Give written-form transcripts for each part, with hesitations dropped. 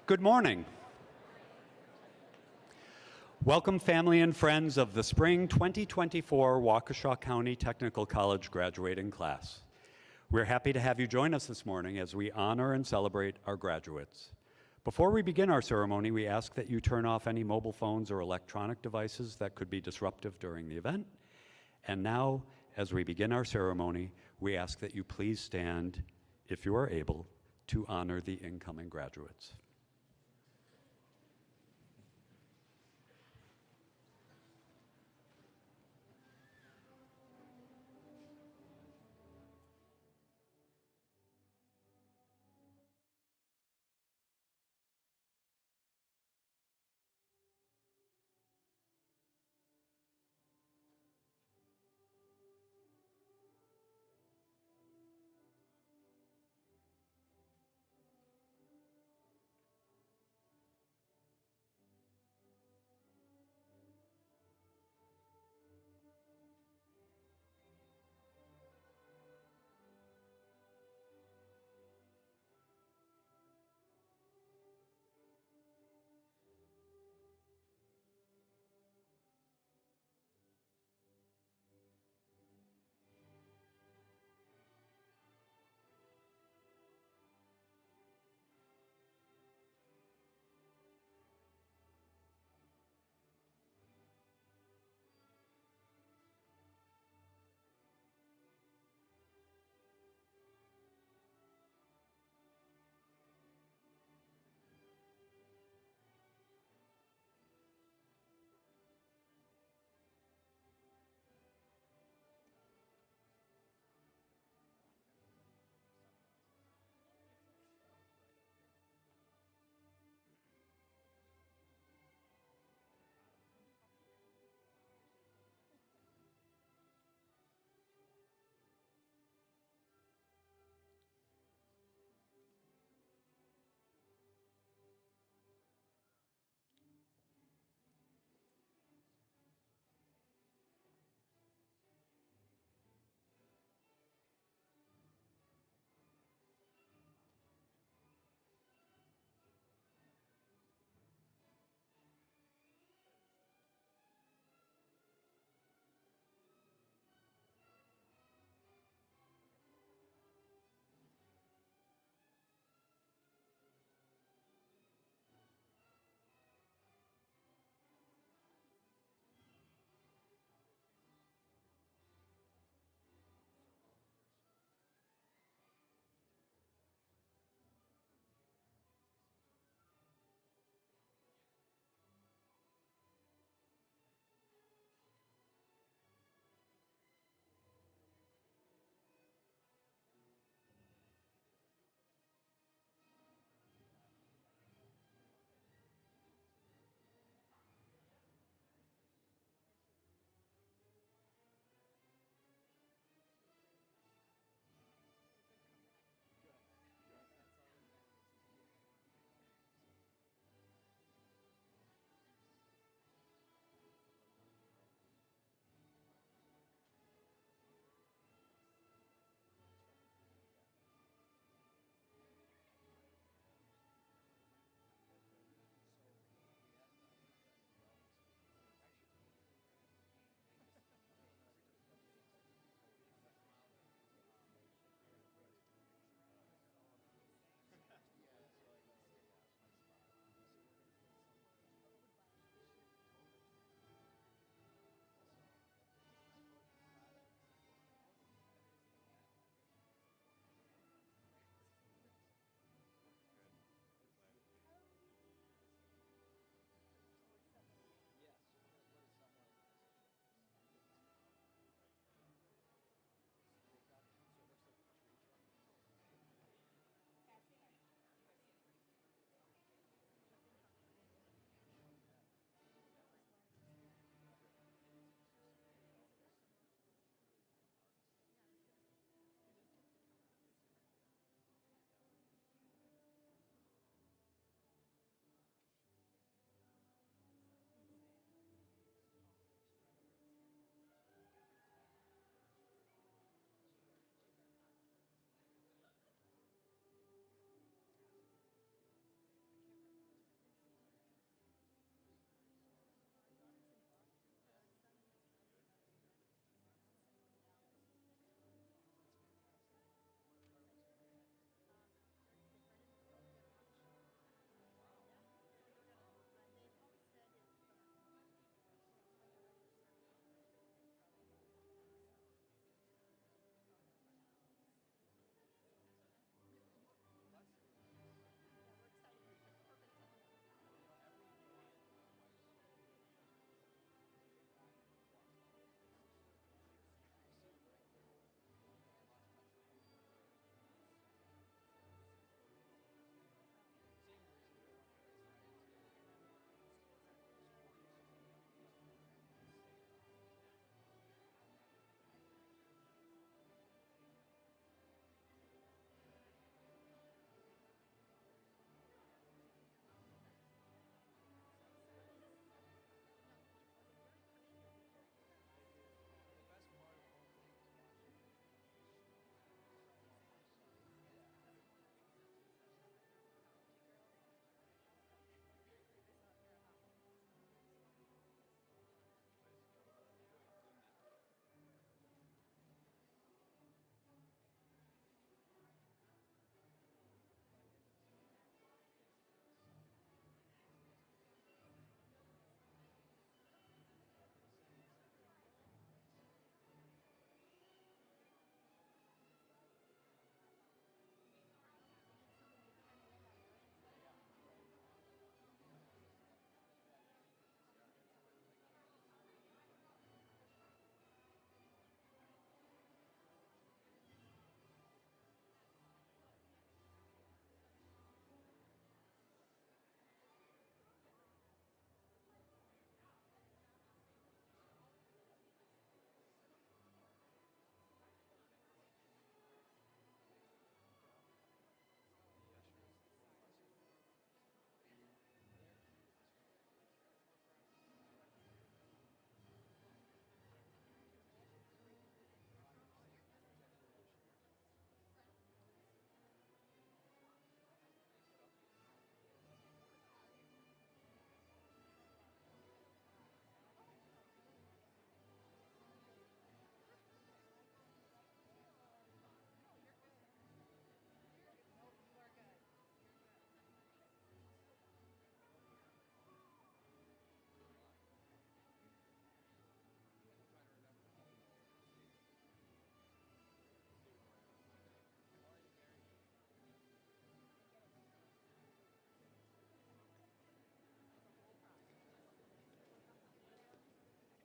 Good morning. Welcome, family and friends of the Spring 2024 Waukesha County Technical College graduating class. We're happy to have you join us this morning as we honor and celebrate our graduates. Before we begin our ceremony, we ask that you turn off any mobile phones or electronic devices that could be disruptive during the event. And now, as we begin our ceremony, we ask that you please stand, if you are able, to honor the incoming graduates.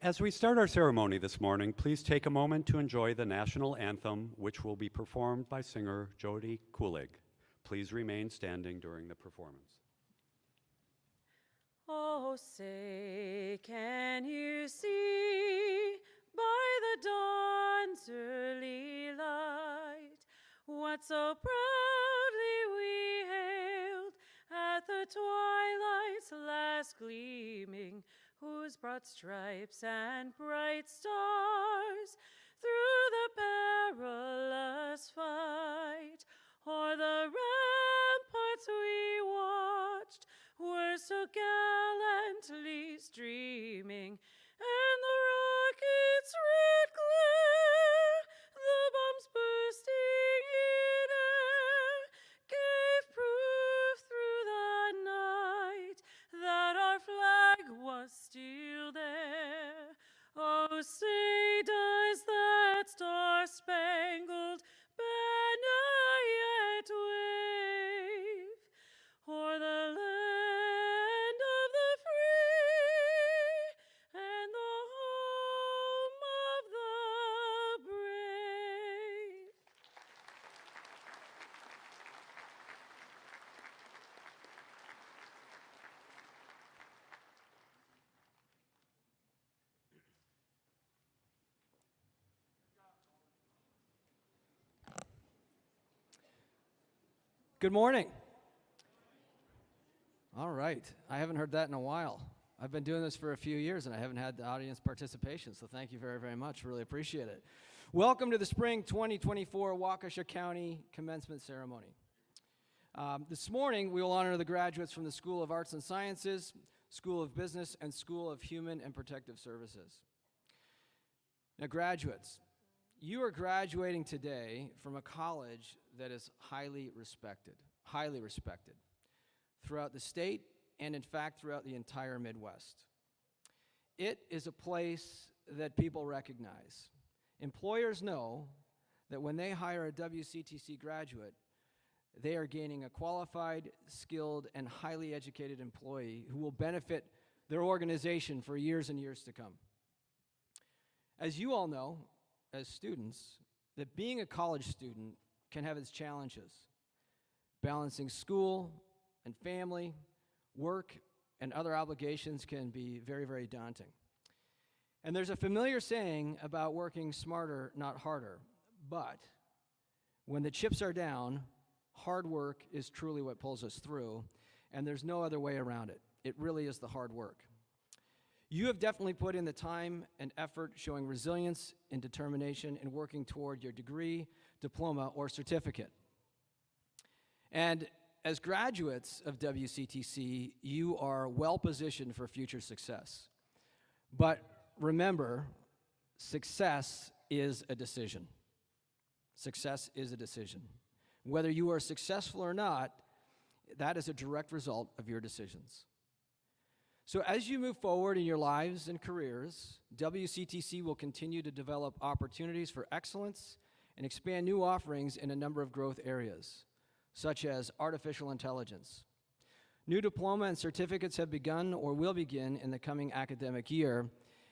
As we start our ceremony this morning, please take a moment to enjoy the national anthem, which will be performed by singer Jody Kulig. Please remain standing during the performance. Oh, say, can you see by the dawn's early light what so proudly we hailed at the twilight's last gleaming, whose broad stripes and bright stars through the perilous fight o'er the ramparts we watched were so gallantly streaming, and the rockets' red glare, the bombs bursting in air, gave proof through the night that our flag was still there. Oh, say, does that star-spangled banner yet wave o'er the land of the free and the home of the brave? Good morning. All right. I haven't heard that in a while. I've been doing this for a few years and I haven't had the audience participation, so thank you very, very much. Really appreciate it. Welcome to the Spring 2024 Waukesha County Commencement Ceremony. This morning, we will honor the graduates from the School of Arts and Sciences, School of Business, and School of Human and Protective Services. Now, graduates, you are graduating today from a college that is highly respected throughout the state and, in fact, throughout the entire Midwest. It is a place that people recognize. Employers know that when they hire a WCTC graduate, they are gaining a qualified, skilled, and highly educated employee who will benefit their organization for years and years to come. As you all know, as students, that being a college student can have its challenges. Balancing school and family, work, and other obligations can be very, very daunting. And there's a familiar saying about working smarter, not harder. But when the chips are down, hard work is truly what pulls us through, and there's no other way around it. It really is the hard work. You have definitely put in the time and effort showing resilience and determination in working toward your degree, diploma, or certificate. And as graduates of WCTC, you are well positioned for future success. But remember, success is a decision. Success is a decision. Whether you are successful or not, that is a direct result of your decisions. So as you move forward in your lives and careers, WCTC will continue to develop opportunities for excellence and expand new offerings in a number of growth areas, such as artificial intelligence. New diploma and certificates have begun or will begin in the coming academic year,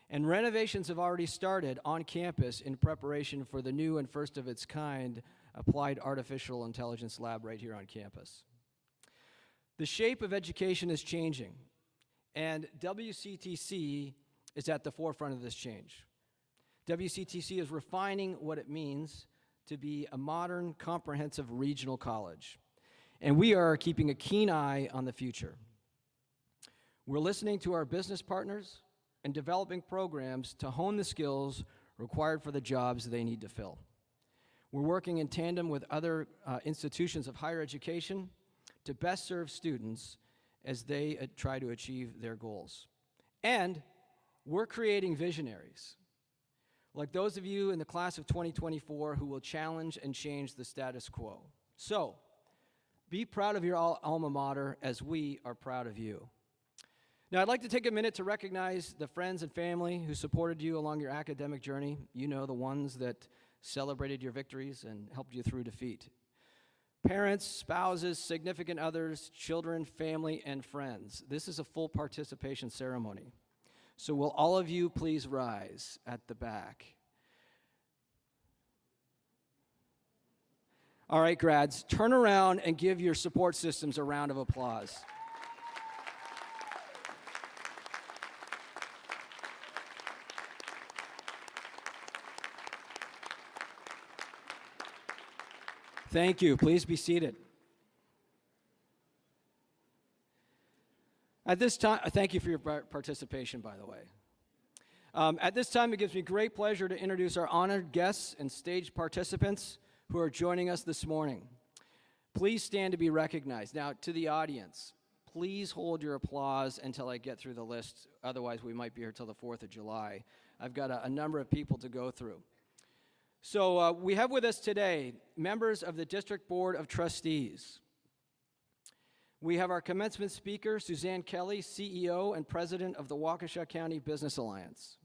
and renovations have already started on campus in preparation for the new and first of its kind applied artificial intelligence lab right here on campus. The shape of education is changing, and WCTC is at the forefront of this change. WCTC is refining what it means to be a modern, comprehensive regional college, and we are keeping a keen eye on the future. We're listening to our business partners and developing programs to hone the skills required for the jobs they need to fill. We're working in tandem with other institutions of higher education to best serve students as they try to achieve their goals. And we're creating visionaries, like those of you in the class of 2024 who will challenge and change the status quo. So, be proud of your alma mater as we are proud of you. Now, I'd like to take a minute to recognize the friends and family who supported you along your academic journey. You know, the ones that celebrated your victories and helped you through defeat. Parents, spouses, significant others, children, family, and friends. This is a full participation ceremony. So will all of you please rise at the back? All right, grads, turn around and give your support systems a round of applause. Thank you. Please be seated. At this time, thank you for your participation, by the way. At this time, it gives me great pleasure to introduce our honored guests and stage participants who are joining us this morning. Please stand to be recognized. Now, to the audience, please hold your applause until I get through the list. Otherwise, we might be here till the 4th of July. I've got a number of people to go through. So we have with us today members of the District Board of Trustees. We have our commencement speaker, Suzanne Kelly, CEO and President of the Waukesha County Business Alliance.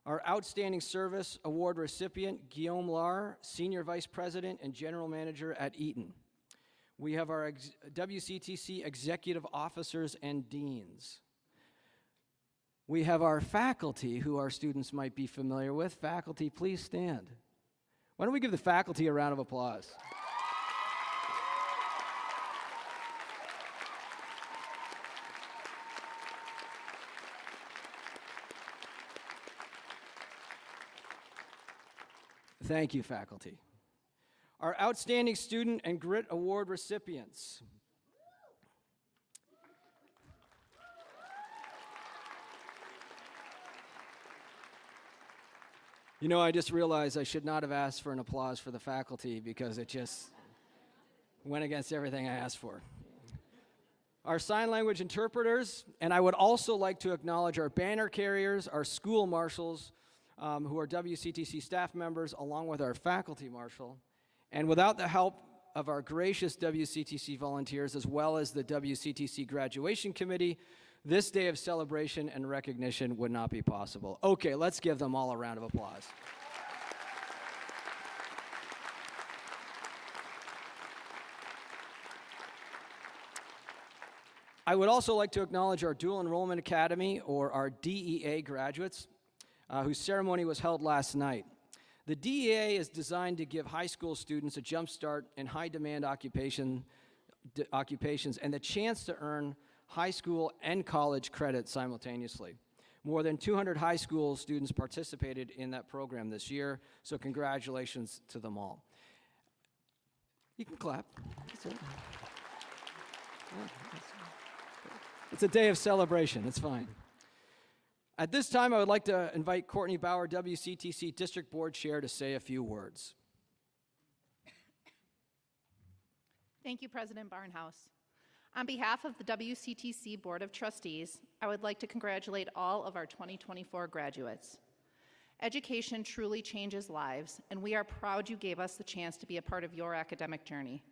Our Outstanding Service Award recipient, Guillaume Lar, Senior Vice President and General Manager at Eaton. We have our WCTC Executive Officers and Deans. We have our faculty, who our students might be familiar with. Faculty, please stand. Why don't we give the faculty a round of applause? Thank you, faculty. Our Outstanding Student and Grit Award recipients. You know, I just realized I should not have asked for an applause for the faculty because it just went against everything I asked for. Our sign language interpreters, and I would also like to acknowledge our banner carriers, our school marshals, who are WCTC staff members, along with our faculty marshal. And without the help of our gracious WCTC volunteers, as well as the WCTC Graduation Committee, this day of celebration and recognition would not be possible. Okay, let's give them all a round of applause. I would also like to acknowledge our Dual Enrollment Academy, or our DEA graduates, whose ceremony was held last night. The DEA is designed to give high school students a jump start in high-demand occupations and the chance to earn high school and college credit simultaneously. More than 200 high school students participated in that program this year, so congratulations to them all. You can clap. It's a day of celebration. It's fine. At this time, I would like to invite Courtney Bauer, WCTC District Board Chair, to say a few words. Thank you, President Barnhouse. On behalf of the WCTC Board of Trustees, I would like to congratulate all of our 2024 graduates. Education truly changes lives, and we are proud you gave us the chance to be a part of your academic journey.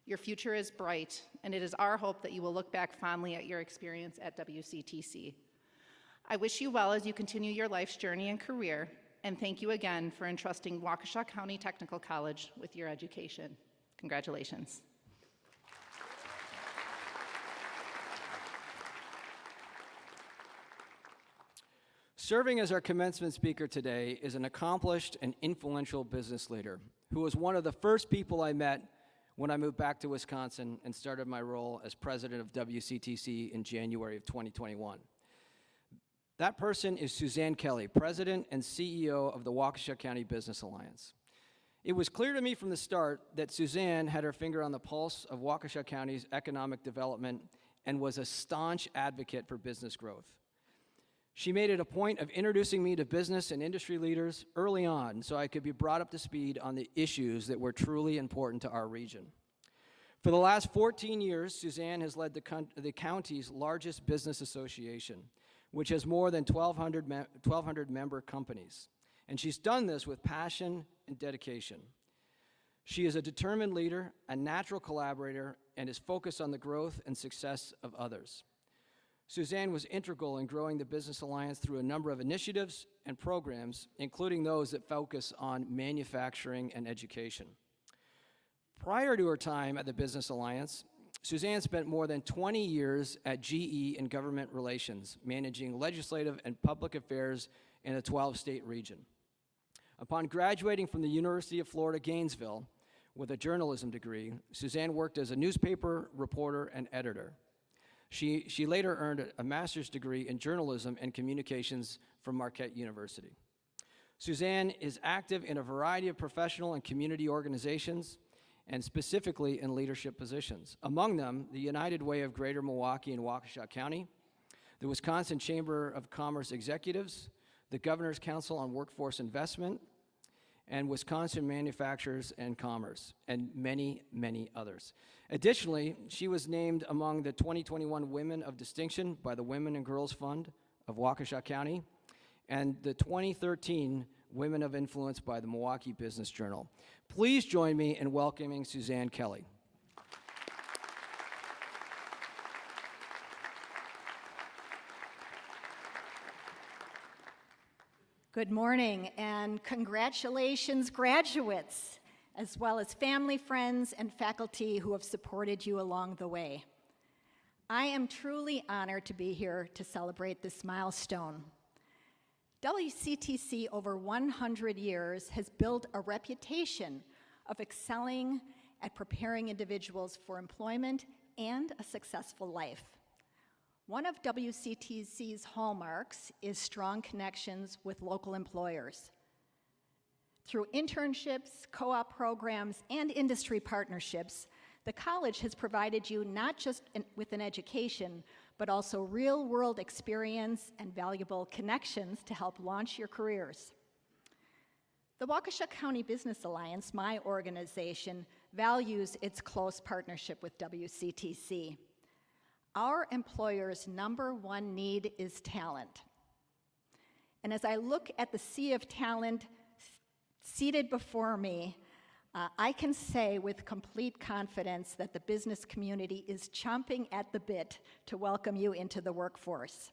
Your future is bright, and it is our hope that you will look back fondly at your experience at WCTC. I wish you well as you continue your life's journey and career, and thank you again for entrusting Waukesha County Technical College with your education. Congratulations. Serving as our commencement speaker today is an accomplished and influential business leader who was one of the first people I met when I moved back to Wisconsin and started my role as president of WCTC in January of 2021. That person is Suzanne Kelly, President and CEO of the Waukesha County Business Alliance. It was clear to me from the start that Suzanne had her finger on the pulse of Waukesha County's economic development and was a staunch advocate for business growth. She made it a point of introducing me to business and industry leaders early on so I could be brought up to speed on the issues that were truly important to our region. For the last 14 years, Suzanne has led the county's largest business association, which has more than 1,200 member companies. And she's done this with passion and dedication. She is a determined leader, a natural collaborator, and is focused on the growth and success of others. Suzanne was integral in growing the Business Alliance through a number of initiatives and programs, including those that focus on manufacturing and education. Prior to her time at the Business Alliance, Suzanne spent more than 20 years at GE in government relations, managing legislative and public affairs in a 12-state region. Upon graduating from the University of Florida, Gainesville, with a journalism degree, Suzanne worked as a newspaper reporter and editor. She later earned a master's degree in journalism and communications from Marquette University. Suzanne is active in a variety of professional and community organizations, and specifically in leadership positions. Among them, the United Way of Greater Milwaukee and Waukesha County, the Wisconsin Chamber of Commerce Executives, the Governor's Council on Workforce Investment, and Wisconsin Manufacturers and Commerce, and many, many others. Additionally, she was named among the 2021 Women of Distinction by the Women and Girls Fund of Waukesha County, and the 2013 Women of Influence by the Milwaukee Business Journal. Please join me in welcoming Suzanne Kelly. Good morning, and congratulations, graduates, as well as family, friends, and faculty who have supported you along the way. I am truly honored to be here to celebrate this milestone. WCTC, over 100 years, has built a reputation of excelling at preparing individuals for employment and a successful life. One of WCTC's hallmarks is strong connections with local employers. Through internships, co-op programs, and industry partnerships, the college has provided you not just with an education, but also real-world experience and valuable connections to help launch your careers. The Waukesha County Business Alliance, my organization, values its close partnership with WCTC. Our employers' #1 need is talent. And as I look at the sea of talent seated before me, I can say with complete confidence that the business community is chomping at the bit to welcome you into the workforce.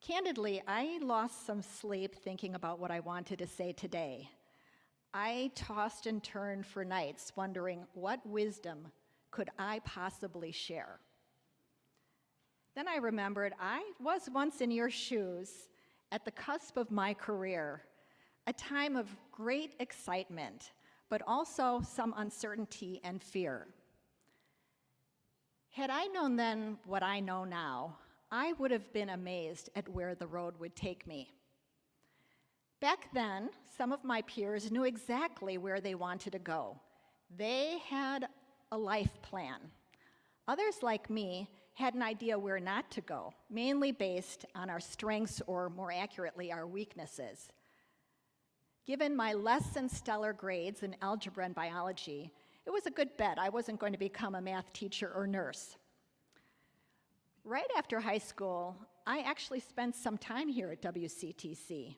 Candidly, I lost some sleep thinking about what I wanted to say today. I tossed and turned for nights wondering what wisdom could I possibly share. Then I remembered I was once in your shoes at the cusp of my career, a time of great excitement, but also some uncertainty and fear. Had I known then what I know now, I would have been amazed at where the road would take me. Back then, some of my peers knew exactly where they wanted to go. They had a life plan. Others, like me, had an idea where not to go, mainly based on our strengths, or more accurately, our weaknesses. Given my less than stellar grades in algebra and biology, it was a good bet I wasn't going to become a math teacher or nurse. Right after high school, I actually spent some time here at WCTC.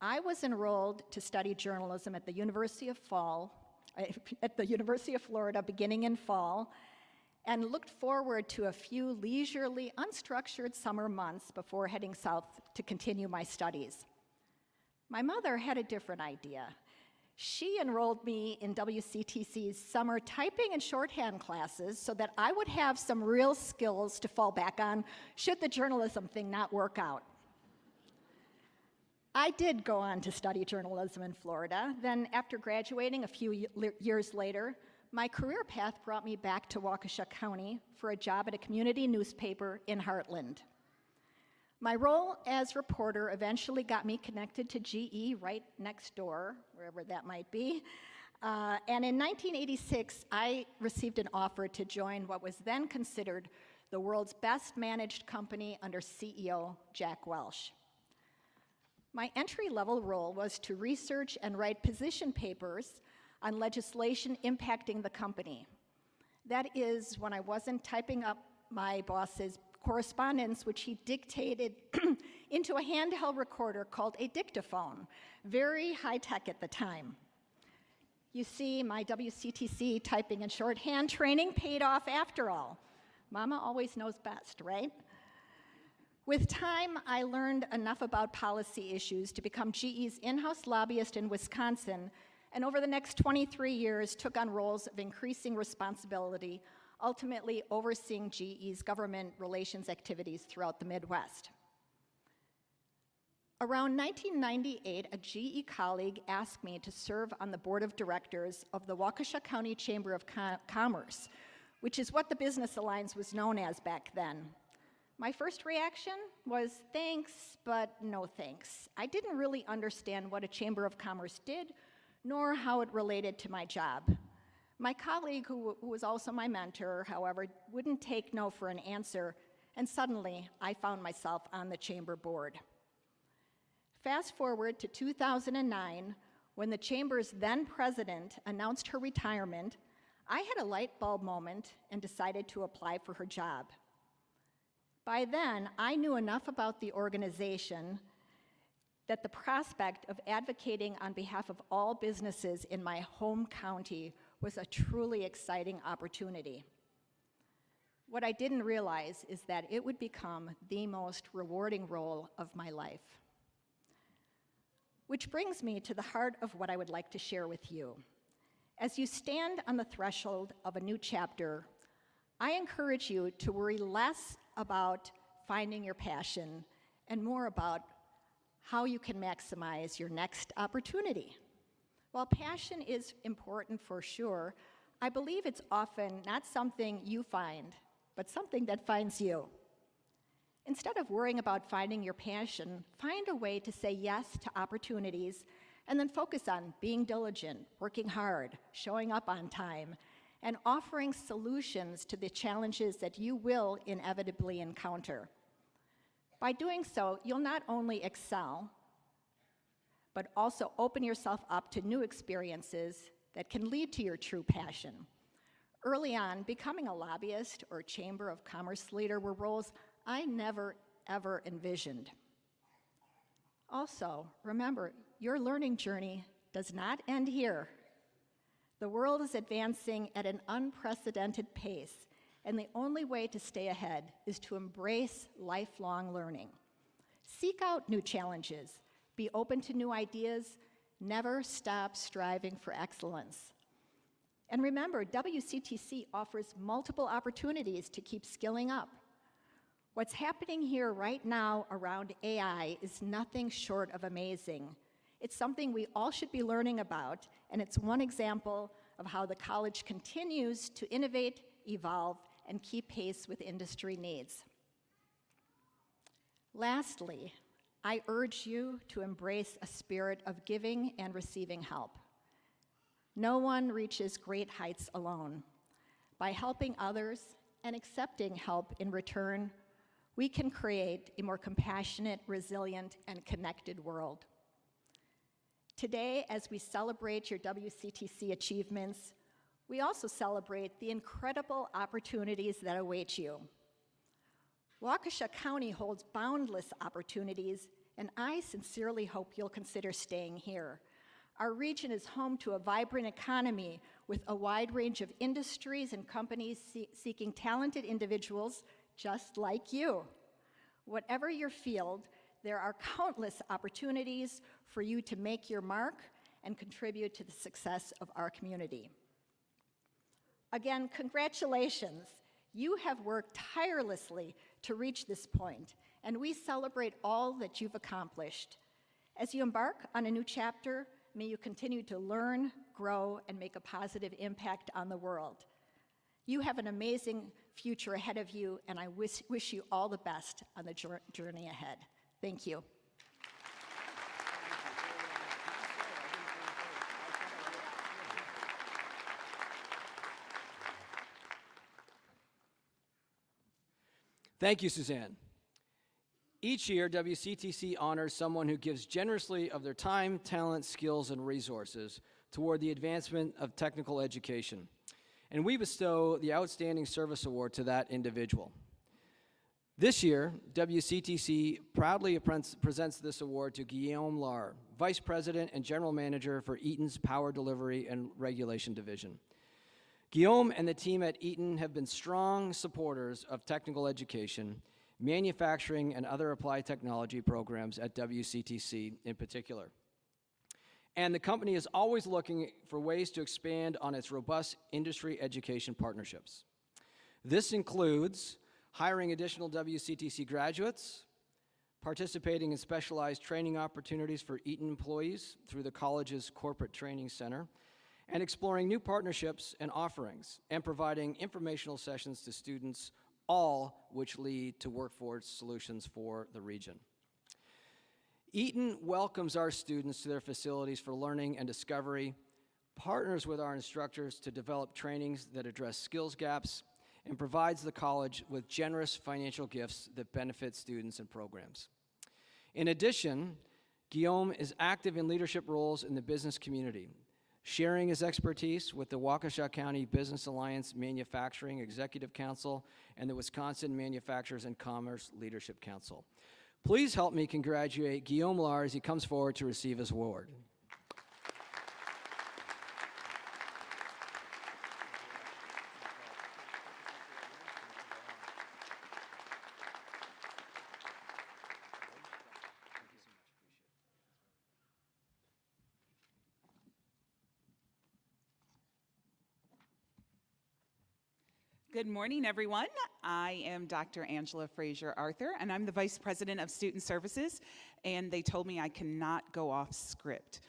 I was enrolled to study journalism at the University of Florida beginning in fall, and looked forward to a few leisurely, unstructured summer months before heading south to continue my studies. My mother had a different idea. She enrolled me in WCTC's summer typing and shorthand classes so that I would have some real skills to fall back on should the journalism thing not work out. I did go on to study journalism in Florida. Then, after graduating a few years later, my career path brought me back to Waukesha County for a job at a community newspaper in Heartland. My role as reporter eventually got me connected to GE right next door, wherever that might be. And in 1986, I received an offer to join what was then considered the world's best managed company under CEO Jack Welch. My entry-level role was to research and write position papers on legislation impacting the company. That is, when I wasn't typing up my boss's correspondence, which he dictated into a handheld recorder called a dictaphone, very high-tech at the time. You see, my WCTC typing and shorthand training paid off after all. Mama always knows best, right? With time, I learned enough about policy issues to become GE's in-house lobbyist in Wisconsin, and over the next 23 years took on roles of increasing responsibility ultimately overseeing GE's government relations activities throughout the Midwest. Around 1998, a GE colleague asked me to serve on the board of directors of the Waukesha County Chamber of Commerce, which is what the Business Alliance was known as back then. My first reaction was thanks, but no thanks. I didn't really understand what a Chamber of Commerce did, nor how it related to my job. My colleague, who was also my mentor, however, wouldn't take no for an answer, and suddenly I found myself on the chamber board. Fast forward to 2009, when the Chamber's then president announced her retirement, I had a light bulb moment and decided to apply for her job. By then, I knew enough about the organization that the prospect of advocating on behalf of all businesses in my home county was a truly exciting opportunity. What I didn't realize is that it would become the most rewarding role of my life. Which brings me to the heart of what I would like to share with you. As you stand on the threshold of a new chapter, I encourage you to worry less about finding your passion and more about how you can maximize your next opportunity. While passion is important for sure, I believe it's often not something you find, but something that finds you. Instead of worrying about finding your passion, find a way to say yes to opportunities and then focus on being diligent, working hard, showing up on time, and offering solutions to the challenges that you will inevitably encounter. By doing so, you'll not only excel, but also open yourself up to new experiences that can lead to your true passion. Early on, becoming a lobbyist or Chamber of Commerce leader were roles I never, ever envisioned. Also, remember, your learning journey does not end here. The world is advancing at an unprecedented pace, and the only way to stay ahead is to embrace lifelong learning. Seek out new challenges, be open to new ideas, never stop striving for excellence. And remember, WCTC offers multiple opportunities to keep skilling up. What's happening here right now around AI is nothing short of amazing. It's something we all should be learning about, and it's one example of how the college continues to innovate, evolve, and keep pace with industry needs. Lastly, I urge you to embrace a spirit of giving and receiving help. No one reaches great heights alone. By helping others and accepting help in return, we can create a more compassionate, resilient, and connected world. Today, as we celebrate your WCTC achievements, we also celebrate the incredible opportunities that await you. Waukesha County holds boundless opportunities, and I sincerely hope you'll consider staying here. Our region is home to a vibrant economy with a wide range of industries and companies seeking talented individuals just like you. Whatever your field, there are countless opportunities for you to make your mark and contribute to the success of our community. Again, congratulations. You have worked tirelessly to reach this point, and we celebrate all that you've accomplished. As you embark on a new chapter, may you continue to learn, grow, and make a positive impact on the world. You have an amazing future ahead of you, and I wish you all the best on the journey ahead. Thank you. Thank you, Suzanne. Each year, WCTC honors someone who gives generously of their time, talent, skills, and resources toward the advancement of technical education. And we bestow the Outstanding Service Award to that individual. This year, WCTC proudly presents this award to Guillaume Lahr, Vice President and General Manager for Eaton's Power Delivery and Regulation Division. Guillaume and the team at Eaton have been strong supporters of technical education, manufacturing, and other applied technology programs at WCTC in particular. And the company is always looking for ways to expand on its robust industry education partnerships. This includes hiring additional WCTC graduates, participating in specialized training opportunities for Eaton employees through the college's Corporate Training Center, and exploring new partnerships and offerings, and providing informational sessions to students, all which lead to workforce solutions for the region. Eaton welcomes our students to their facilities for learning and discovery, partners with our instructors to develop trainings that address skills gaps, and provides the college with generous financial gifts that benefit students and programs. In addition, Guillaume is active in leadership roles in the business community, sharing his expertise with the Waukesha County Business Alliance Manufacturing Executive Council and the Wisconsin Manufacturers and Commerce Leadership Council. Please help me congratulate Guillaume Lahr as he comes forward to receive his award. Good morning, everyone. I am Dr. Angela Frazier Arthur, and I'm the Vice President of Student Services, and they told me I cannot go off script,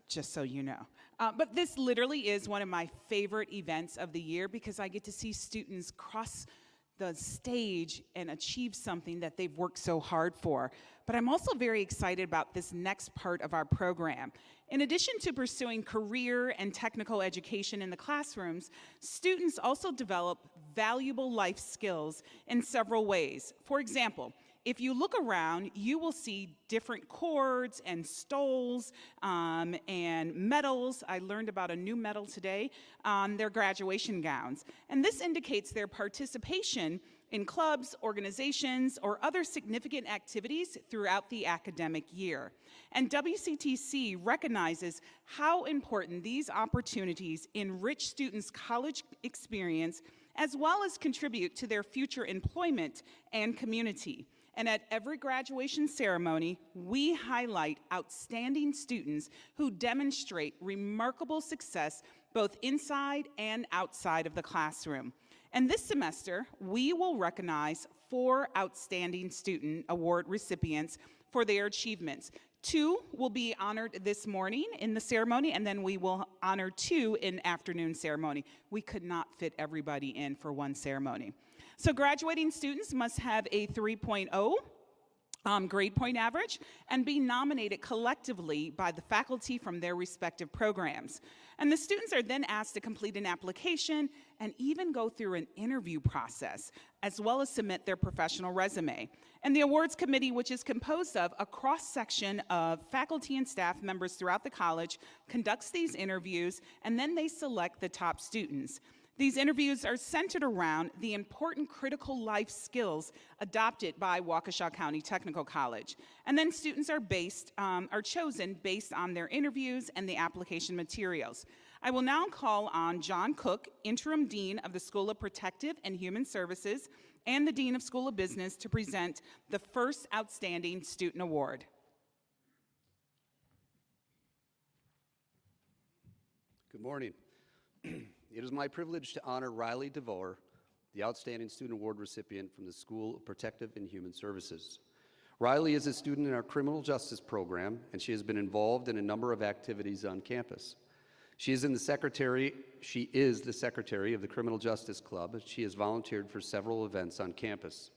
just so you know. But this literally is one of my favorite events of the year because I get to see students cross the stage and achieve something that they've worked so hard for. But I'm also very excited about this next part of our program. In addition to pursuing career and technical education in the classrooms, students also develop valuable life skills in several ways. For example, if you look around, you will see different cords and stoles and medals. I learned about a new medal today on their graduation gowns. And this indicates their participation in clubs, organizations, or other significant activities throughout the academic year. And WCTC recognizes how important these opportunities enrich students' college experience as well as contribute to their future employment and community. And at every graduation ceremony, we highlight outstanding students who demonstrate remarkable success both inside and outside of the classroom. And this semester, we will recognize 4 Outstanding Student Award recipients for their achievements. 2 will be honored this morning in the ceremony, and then we will honor 2 in afternoon ceremony. We could not fit everybody in for one ceremony. So graduating students must have a 3.0 grade point average and be nominated collectively by the faculty from their respective programs. And the students are then asked to complete an application and even go through an interview process, as well as submit their professional resume. And the awards committee, which is composed of a cross-section of faculty and staff members throughout the college, conducts these interviews, and then they select the top students. These interviews are centered around the important critical life skills adopted by Waukesha County Technical College. And then students are chosen based on their interviews and the application materials. I will now call on John Cook, Interim Dean of the School of Protective and Human Services and the Dean of School of Business, to present the first Outstanding Student Award. Good morning. It is my privilege to honor Riley DeVore, the Outstanding Student Award recipient from the School of Protective and Human Services. Riley is a student in our criminal justice program, and she has been involved in a number of activities on campus. She is the secretary of the Criminal Justice Club. She has volunteered for several events on campus,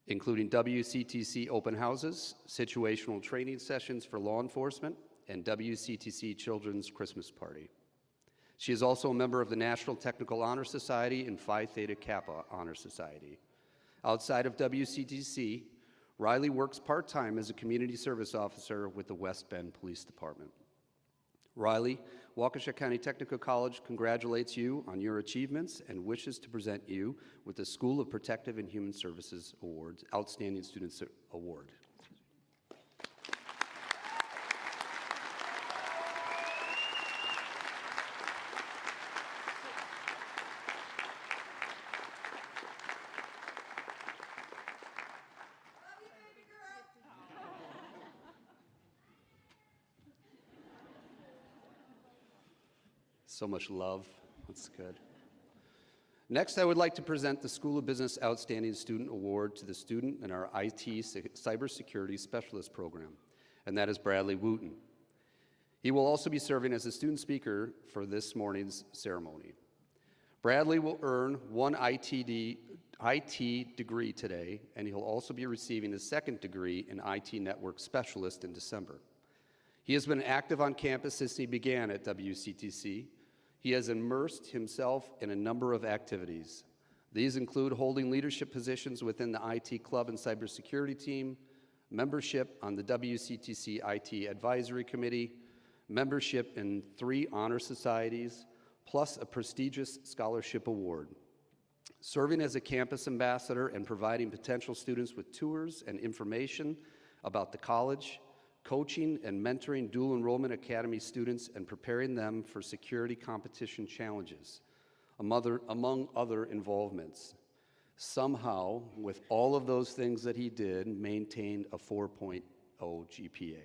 including WCTC open houses, situational training sessions for law enforcement, and WCTC Children's Christmas Party. She is also a member of the National Technical Honor Society and Phi Theta Kappa Honor Society. Outside of WCTC, Riley works part-time as a community service officer with the West Bend Police Department. Riley, Waukesha County Technical College congratulates you on your achievements and wishes to present you with the School of Protective and Human Services Awards, Outstanding Student Award. So much love. That's good. Next, I would like to present the School of Business Outstanding Student Award to the student in our IT Cybersecurity Specialist Program, and that is Bradley Wooten. He will also be serving as the student speaker for this morning's ceremony. Bradley will earn one IT degree today, and he'll also be receiving his second degree in IT Network Specialist in December. He has been active on campus since he began at WCTC. He has immersed himself in a number of activities. These include holding leadership positions within the IT Club and Cybersecurity Team, membership on the WCTC IT Advisory Committee, membership in 3 honor societies, plus a prestigious scholarship award. Serving as a campus ambassador and providing potential students with tours and information about the college, coaching and mentoring dual enrollment academy students and preparing them for security competition challenges, among other involvements. Somehow, with all of those things that he did, maintained a 4.0 GPA.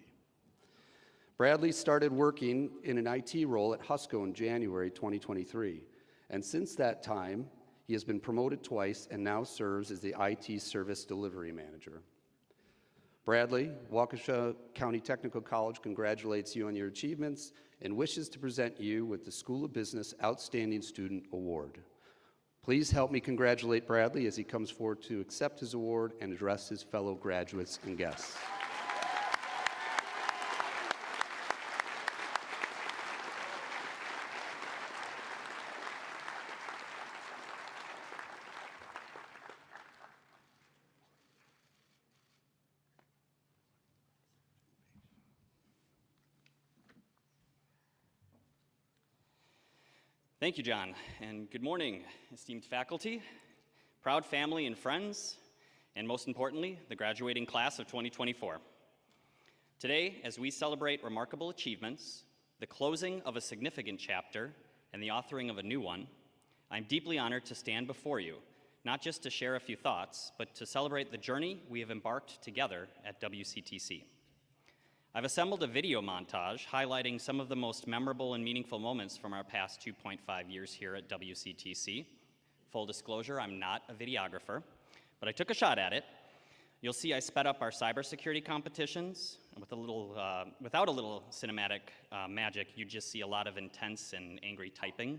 Bradley started working in an IT role at Husco in January 2023, and since that time, he has been promoted twice and now serves as the IT Service Delivery Manager. Bradley, Waukesha County Technical College congratulates you on your achievements and wishes to present you with the School of Business Outstanding Student Award. Please help me congratulate Bradley as he comes forward to accept his award and address his fellow graduates and guests. Thank you, John, and good morning, esteemed faculty, proud family and friends, and most importantly, the graduating class of 2024. Today, as we celebrate remarkable achievements, the closing of a significant chapter, and the authoring of a new one, I'm deeply honored to stand before you, not just to share a few thoughts, but to celebrate the journey we have embarked together at WCTC. I've assembled a video montage highlighting some of the most memorable and meaningful moments from our past 2.5 years here at WCTC. Full disclosure, I'm not a videographer, but I took a shot at it. You'll see I sped up our cybersecurity competitions. With without a little cinematic magic, you just see a lot of intense and angry typing.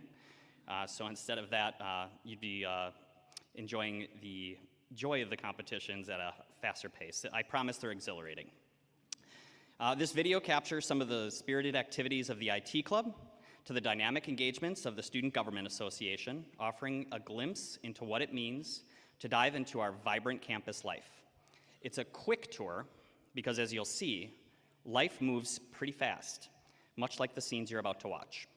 So instead of that, you'd be enjoying the joy of the competitions at a faster pace. I promise they're exhilarating. This video captures some of the spirited activities of the IT Club to the dynamic engagements of the Student Government Association, offering a glimpse into what it means to dive into our vibrant campus life. It's a quick tour because, as you'll see, life moves pretty fast, much like the scenes you're about to watch.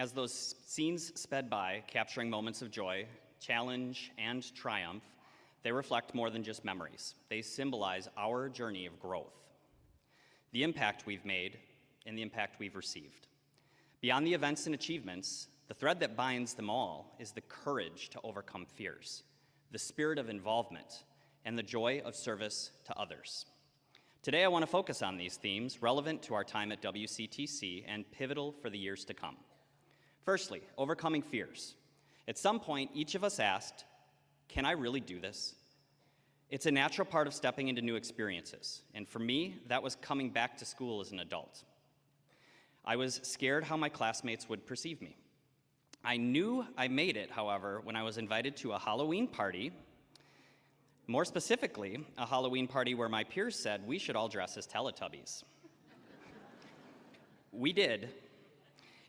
As those scenes sped by, capturing moments of joy, challenge, and triumph, they reflect more than just memories. They symbolize our journey of growth, the impact we've made, and the impact we've received. Beyond the events and achievements, the thread that binds them all is the courage to overcome fears, the spirit of involvement, and the joy of service to others. Today, I want to focus on these themes relevant to our time at WCTC and pivotal for the years to come. Firstly, overcoming fears. At some point, each of us asked, can I really do this? It's a natural part of stepping into new experiences, and for me, that was coming back to school as an adult. I was scared how my classmates would perceive me. I knew I made it, however, when I was invited to a Halloween party, more specifically, a Halloween party where my peers said we should all dress as Teletubbies. We did.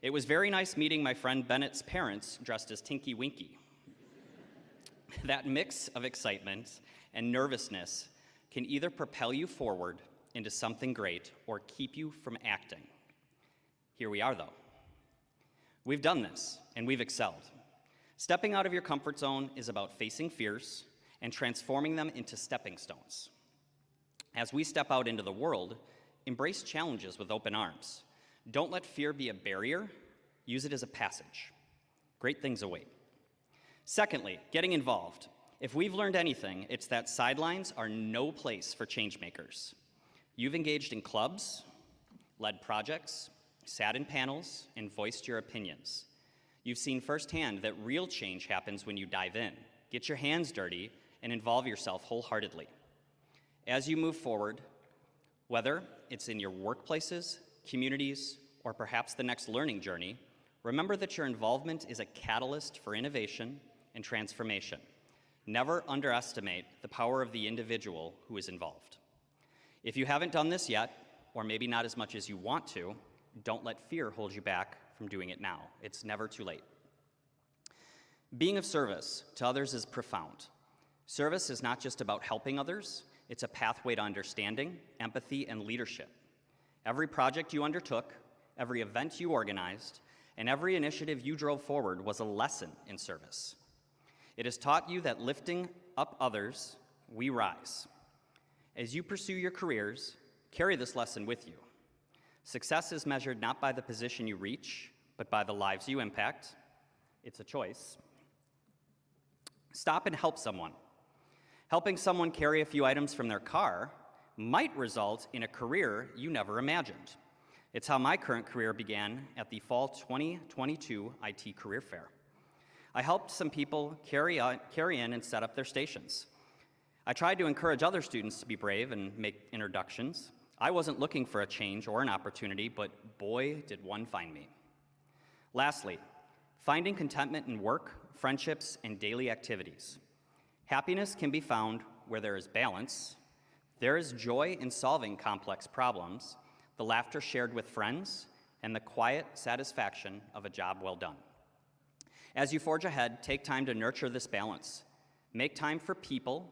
It was very nice meeting my friend Bennett's parents dressed as Tinky Winky. That mix of excitement and nervousness can either propel you forward into something great or keep you from acting. Here we are, though. We've done this, and we've excelled. Stepping out of your comfort zone is about facing fears and transforming them into stepping stones. As we step out into the world, embrace challenges with open arms. Don't let fear be a barrier. Use it as a passage. Great things await. Secondly, getting involved. If we've learned anything, it's that sidelines are no place for change makers. You've engaged in clubs, led projects, sat in panels, and voiced your opinions. You've seen firsthand that real change happens when you dive in, get your hands dirty, and involve yourself wholeheartedly. As you move forward, whether it's in your workplaces, communities, or perhaps the next learning journey, remember that your involvement is a catalyst for innovation and transformation. Never underestimate the power of the individual who is involved. If you haven't done this yet, or maybe not as much as you want to, don't let fear hold you back from doing it now. It's never too late. Being of service to others is profound. Service is not just about helping others, it's a pathway to understanding, empathy, and leadership. Every project you undertook, every event you organized, and every initiative you drove forward was a lesson in service. It has taught you that lifting up others, we rise. As you pursue your careers, carry this lesson with you. Success is measured not by the position you reach, but by the lives you impact. It's a choice. Stop and help someone. Helping someone carry a few items from their car might result in a career you never imagined. It's how my current career began at the Fall 2022 IT Career Fair. I helped some people carry in and set up their stations. I tried to encourage other students to be brave and make introductions. I wasn't looking for a change or an opportunity, but boy, did one find me. Lastly, finding contentment in work, friendships, and daily activities. Happiness can be found where there is balance. There is joy in solving complex problems, the laughter shared with friends, and the quiet satisfaction of a job well done. As you forge ahead, take time to nurture this balance. Make time for people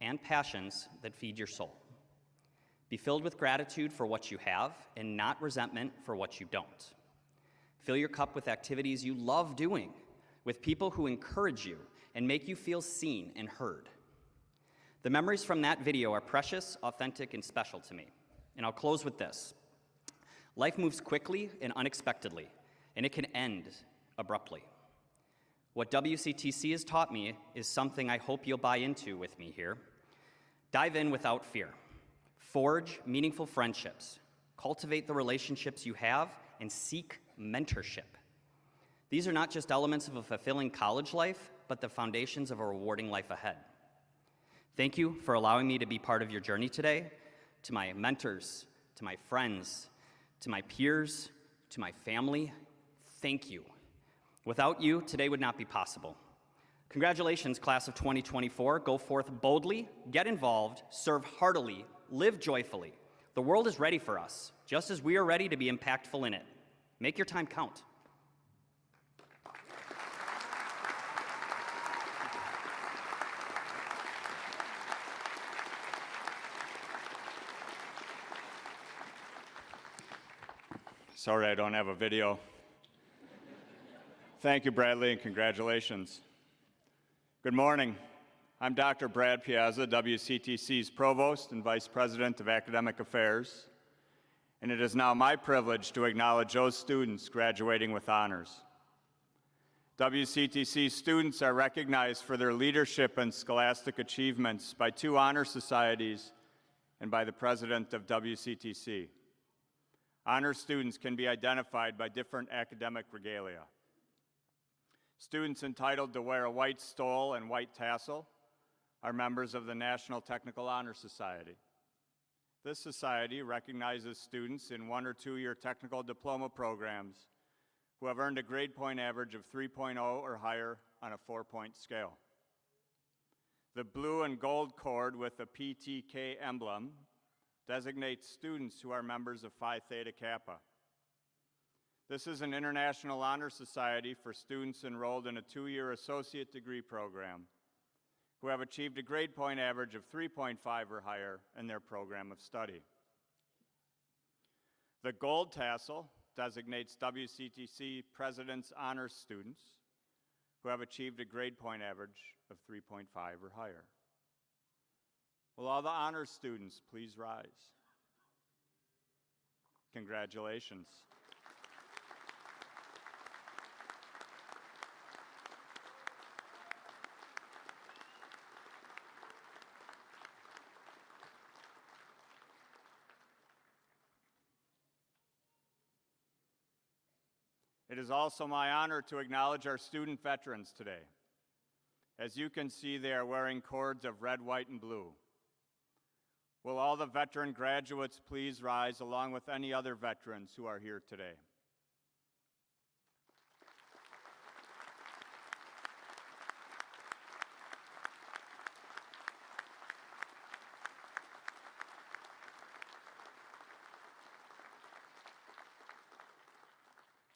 and passions that feed your soul. Be filled with gratitude for what you have and not resentment for what you don't. Fill your cup with activities you love doing, with people who encourage you and make you feel seen and heard. The memories from that video are precious, authentic, and special to me. And I'll close with this. Life moves quickly and unexpectedly, and it can end abruptly. What WCTC has taught me is something I hope you'll buy into with me here. Dive in without fear. Forge meaningful friendships. Cultivate the relationships you have, and seek mentorship. These are not just elements of a fulfilling college life, but the foundations of a rewarding life ahead. Thank you for allowing me to be part of your journey today. To my mentors, to my friends, to my peers, to my family, thank you. Without you, today would not be possible. Congratulations, class of 2024. Go forth boldly, get involved, serve heartily, live joyfully. The world is ready for us, just as we are ready to be impactful in it. Make your time count. Sorry I don't have a video. Thank you, Bradley, and congratulations. Good morning. I'm Dr. Brad Piazza, WCTC's Provost and Vice President of Academic Affairs, and it is now my privilege to acknowledge those students graduating with honors. WCTC students are recognized for their leadership and scholastic achievements by 2 honor societies and by the President of WCTC. Honor students can be identified by different academic regalia. Students entitled to wear a white stole and white tassel are members of the National Technical Honor Society. This society recognizes students in 1- or 2-year technical diploma programs who have earned a grade point average of 3.0 or higher on a 4-point scale. The blue and gold cord with a PTK emblem designates students who are members of Phi Theta Kappa. This is an international honor society for students enrolled in a 2-year associate degree program who have achieved a grade point average of 3.5 or higher in their program of study. The gold tassel designates WCTC President's Honors students who have achieved a grade point average of 3.5 or higher. Will all the honors students please rise? Congratulations. It is also my honor to acknowledge our student veterans today. As you can see, they are wearing cords of red, white, and blue. Will all the veteran graduates please rise along with any other veterans who are here today?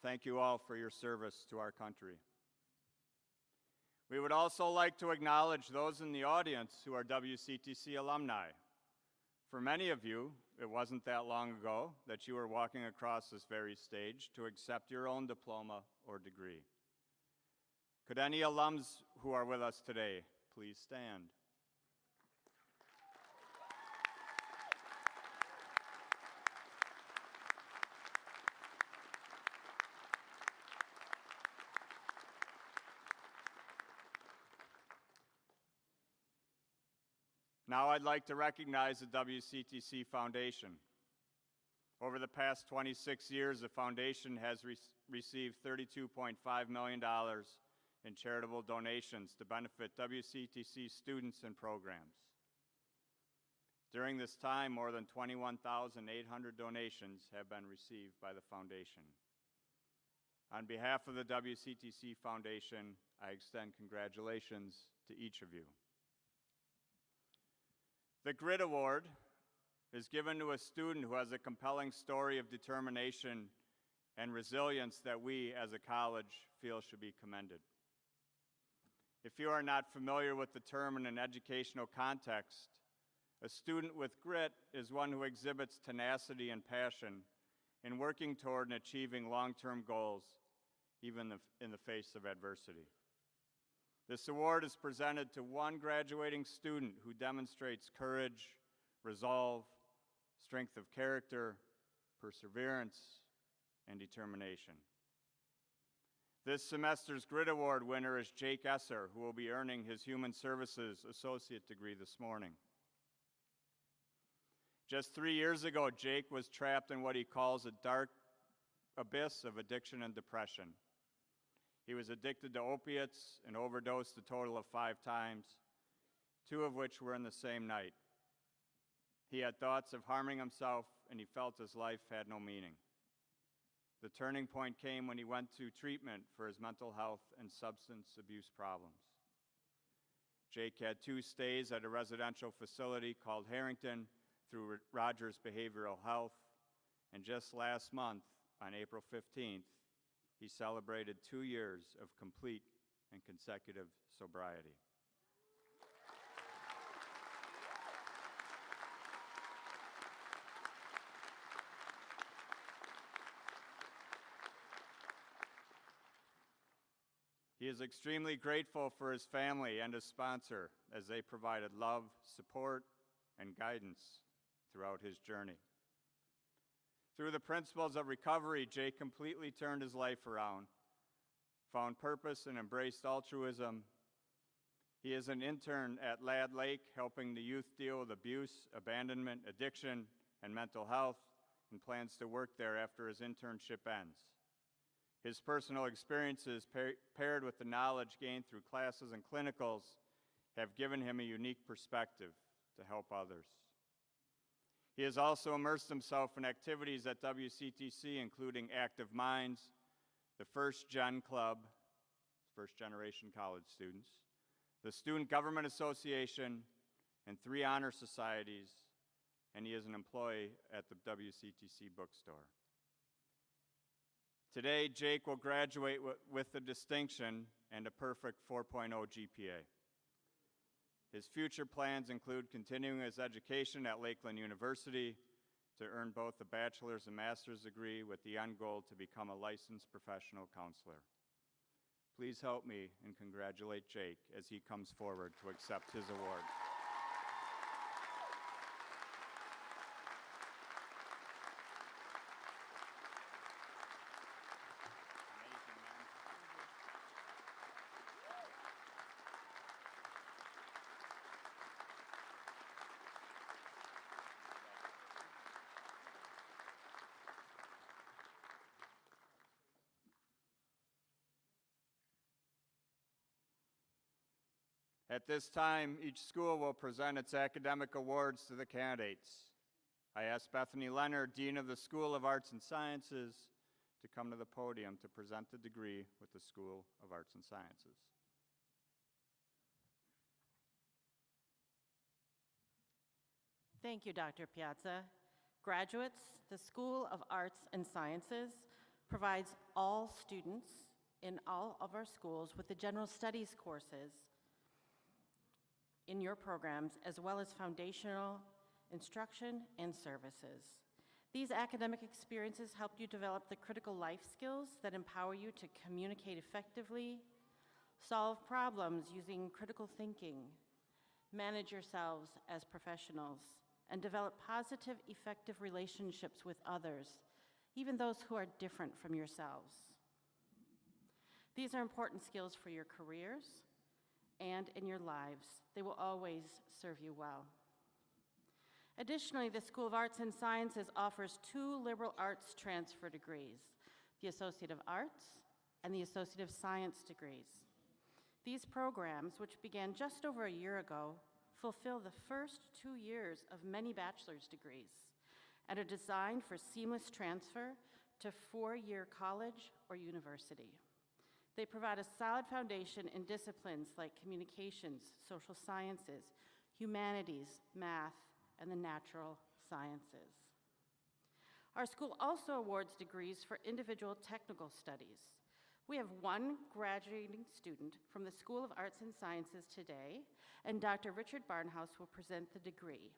Thank you all for your service to our country. We would also like to acknowledge those in the audience who are WCTC alumni. For many of you, it wasn't that long ago that you were walking across this very stage to accept your own diploma or degree. Could any alums who are with us today please stand? Now I'd like to recognize the WCTC Foundation. Over the past 26 years, the foundation has received $32.5 million in charitable donations to benefit WCTC students and programs. During this time, more than 21,800 donations have been received by the foundation. On behalf of the WCTC Foundation, I extend congratulations to each of you. The Grit Award is given to a student who has a compelling story of determination and resilience that we as a college feel should be commended. If you are not familiar with the term in an educational context, a student with grit is one who exhibits tenacity and passion in working toward and achieving long-term goals, even in the face of adversity. This award is presented to one graduating student who demonstrates courage, resolve, strength of character, perseverance, and determination. This semester's Grit Award winner is Jake Esser, who will be earning his Human Services Associate degree this morning. Just 3 years ago, Jake was trapped in what he calls a dark abyss of addiction and depression. He was addicted to opiates and overdosed a total of 5 times, 2 of which were in the same night. He had thoughts of harming himself, and he felt his life had no meaning. The turning point came when he went to treatment for his mental health and substance abuse problems. Jake had 2 stays at a residential facility called Harrington through Rogers Behavioral Health, and just last month, on April 15th, he celebrated 2 years of complete and consecutive sobriety. He is extremely grateful for his family and his sponsor as they provided love, support, and guidance throughout his journey. Through the principles of recovery, Jake completely turned his life around, found purpose, and embraced altruism. He is an intern at Ladd Lake, helping the youth deal with abuse, abandonment, addiction, and mental health, and plans to work there after his internship ends. His personal experiences, paired with the knowledge gained through classes and clinicals, have given him a unique perspective to help others. He has also immersed himself in activities at WCTC, including Active Minds, the First Gen Club, first generation college students, the Student Government Association, and 3 honor societies, and he is an employee at the WCTC bookstore. Today, Jake will graduate with a distinction and a perfect 4.0 GPA. His future plans include continuing his education at Lakeland University to earn both a bachelor's and master's degree with the end goal to become a licensed professional counselor. Please help me and congratulate Jake as he comes forward to accept his award. At this time, each school will present its academic awards to the candidates. I ask Bethany Leonard, Dean of the School of Arts and Sciences, to come to the podium to present the degree with the School of Arts and Sciences. Thank you, Dr. Piazza. Graduates, the School of Arts and Sciences provides all students in all of our schools with the general studies courses in your programs, as well as foundational instruction and services. These academic experiences help you develop the critical life skills that empower you to communicate effectively, solve problems using critical thinking, manage yourselves as professionals, and develop positive, effective relationships with others, even those who are different from yourselves. These are important skills for your careers and in your lives. They will always serve you well. Additionally, the School of Arts and Sciences offers 2 liberal arts transfer degrees, the Associate of Arts and the Associate of Science degrees. These programs, which began just over a year ago, fulfill the first 2 years of many bachelor's degrees and are designed for seamless transfer to 4-year college or university. They provide a solid foundation in disciplines like communications, social sciences, humanities, math, and the natural sciences. Our school also awards degrees for individual technical studies. We have 1 graduating student from the School of Arts and Sciences today, and Dr. Richard Barnhouse will present the degree.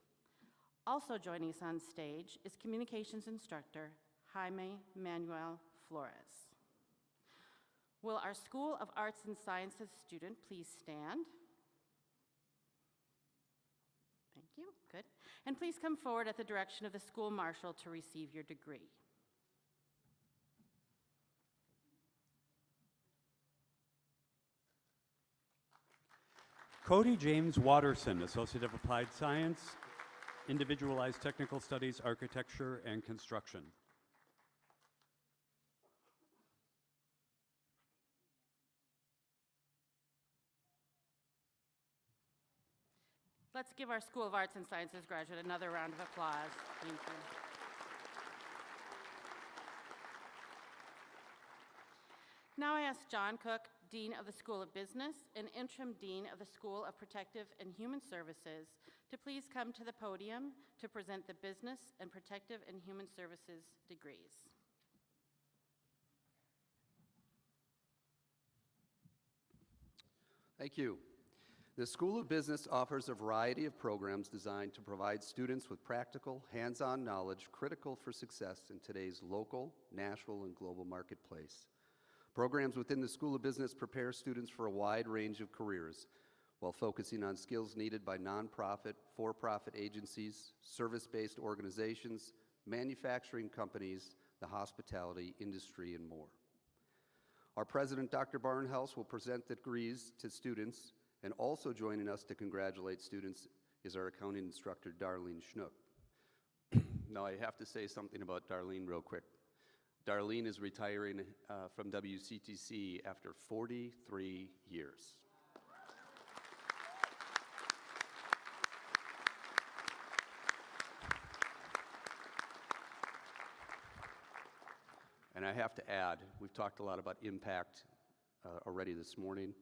Also joining us on stage is communications instructor Jaime Manuel Flores. Will our School of Arts and Sciences student please stand? Thank you, good. And please come forward at the direction of the school marshal to receive your degree. Cody James Watterson, Associate of Applied Science, Individualized Technical Studies, Architecture and Construction. Let's give our School of Arts and Sciences graduate another round of applause. Thank you. Now I ask John Cook, Dean of the School of Business and Interim Dean of the School of Protective and Human Services, to please come to the podium to present the Business and Protective and Human Services degrees. Thank you. The School of Business offers a variety of programs designed to provide students with practical, hands-on knowledge critical for success in today's local, national, and global marketplace. Programs within the School of Business prepare students for a wide range of careers while focusing on skills needed by nonprofit, for-profit agencies, service-based organizations, manufacturing companies, the hospitality industry, and more. Our president, Dr. Barnhouse, will present the degrees to students, and also joining us to congratulate students is our accounting instructor, Darlene Schnook. Now, I have to say something about Darlene real quick. Darlene is retiring from WCTC after 43 years. And I have to add, we've talked a lot about impact already this morning.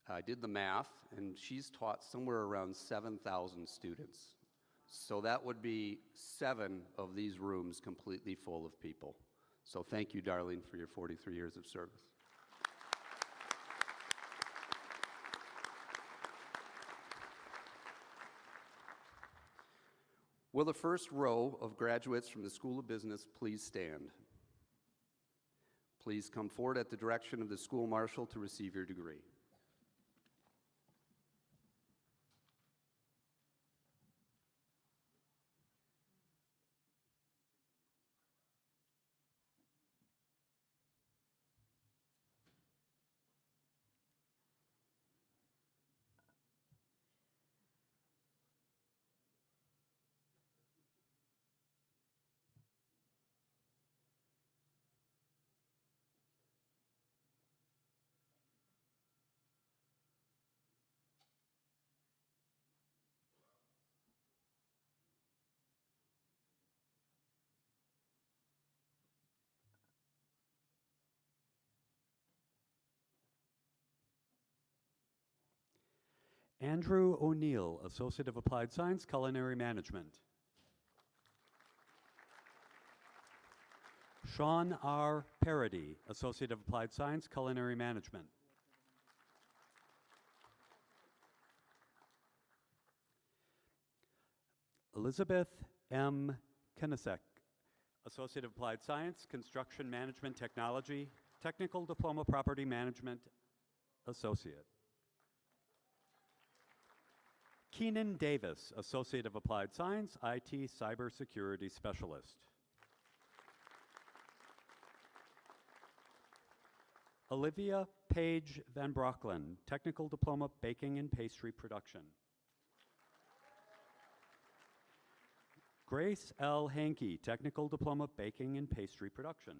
I did the math, and she's taught somewhere around 7,000 students. So that would be 7 of these rooms completely full of people. So thank you, Darlene, for your 43 years of service. Will the first row of graduates from the School of Business please stand? Please come forward at the direction of the school marshal to receive your degree. Andrew O'Neill, Associate of Applied Science, Culinary Management. Sean R. Parody, Associate of Applied Science, Culinary Management. Elizabeth M. Kenesek, Associate of Applied Science, Construction Management Technology, Technical Diploma Property Management, Associate. Keenan Davis, Associate of Applied Science, IT Cybersecurity Specialist. Olivia Paige Van Brocklen, Technical Diploma Baking and Pastry Production. Grace L. Hankey, Technical Diploma Baking and Pastry Production.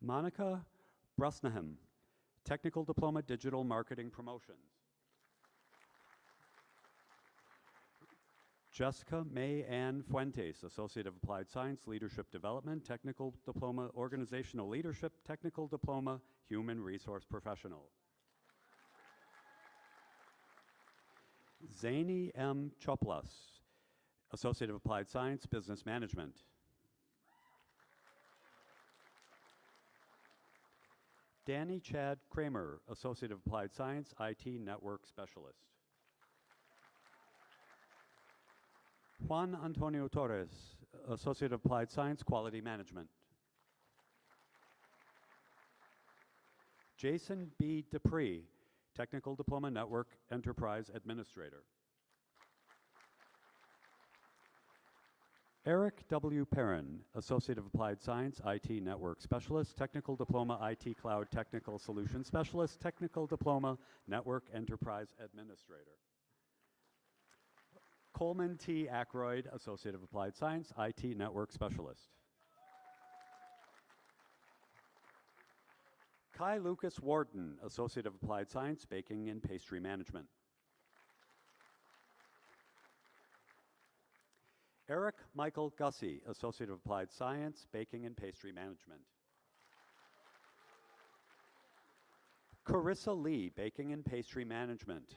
Monica Brusnahem, Technical Diploma Digital Marketing Promotions. Jessica May Ann Fuentes, Associate of Applied Science, Leadership Development, Technical Diploma Organizational Leadership, Technical Diploma Human Resource Professional. Zaini M. Choplas, Associate of Applied Science, Business Management. Danny Chad Kramer, Associate of Applied Science, IT Network Specialist. Juan Antonio Torres, Associate of Applied Science, Quality Management. Jason B. Dupree, Technical Diploma Network Enterprise Administrator. Eric W. Perrin, Associate of Applied Science, IT Network Specialist, Technical Diploma IT Cloud Technical Solution Specialist, Technical Diploma Network Enterprise Administrator. Coleman T. Ackroyd, Associate of Applied Science, IT Network Specialist. Kai Lucas Warden, Associate of Applied Science, Baking and Pastry Management. Eric Michael Gussie, Associate of Applied Science, Baking and Pastry Management. Carissa Lee, Baking and Pastry Management.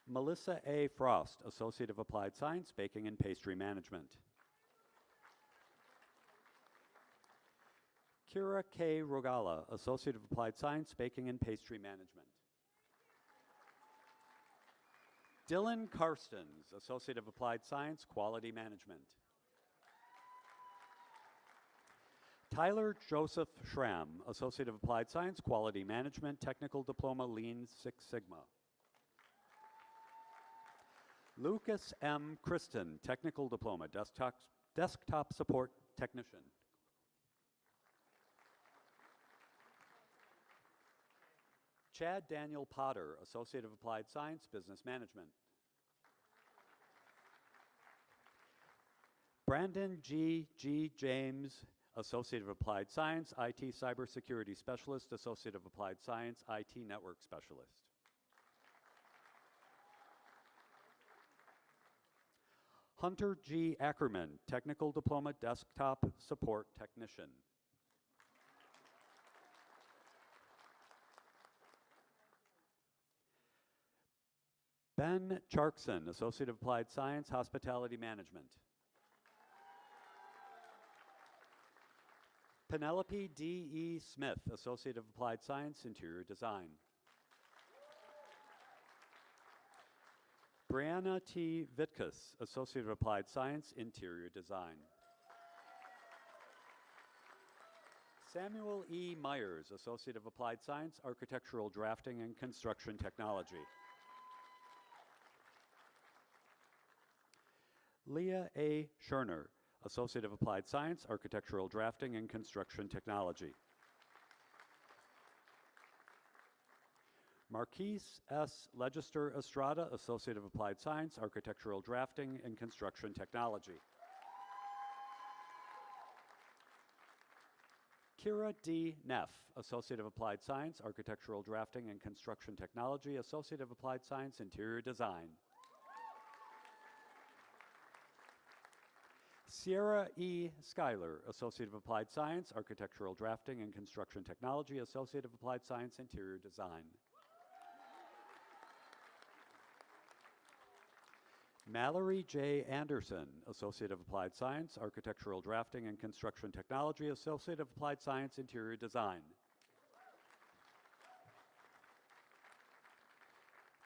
Melissa A. Frost, Associate of Applied Science, Baking and Pastry Management. Kira K. Rogala, Associate of Applied Science, Baking and Pastry Management. Dylan Karstens, Associate of Applied Science, Quality Management. Tyler Joseph Schramm, Associate of Applied Science, Quality Management, Technical Diploma, Lean Six Sigma. Lucas M. Kristen, Technical Diploma, Desktop Support Technician. Chad Daniel Potter, Associate of Applied Science, Business Management. Brandon G. James, Associate of Applied Science, IT Cybersecurity Specialist, Associate of Applied Science, IT Network Specialist. Hunter G. Ackerman, Technical Diploma, Desktop Support Technician. Ben Charkson, Associate of Applied Science, Hospitality Management. Penelope D. E. Smith, Associate of Applied Science, Interior Design. Brianna T. Vitkus, Associate of Applied Science, Interior Design. Samuel E. Myers, Associate of Applied Science, Architectural Drafting and Construction Technology. Leah A. Scherner, Associate of Applied Science, Architectural Drafting and Construction Technology. Marquise S. Legister Estrada, Associate of Applied Science, Architectural Drafting and Construction Technology. Kira D. Neff, Associate of Applied Science, Architectural Drafting and Construction Technology, Associate of Applied Science, Interior Design. Sierra E. Schuyler, Associate of Applied Science, Architectural Drafting and Construction Technology, Associate of Applied Science, Interior Design. Mallory J. Anderson, Associate of Applied Science, Architectural Drafting and Construction Technology, Associate of Applied Science, Interior Design.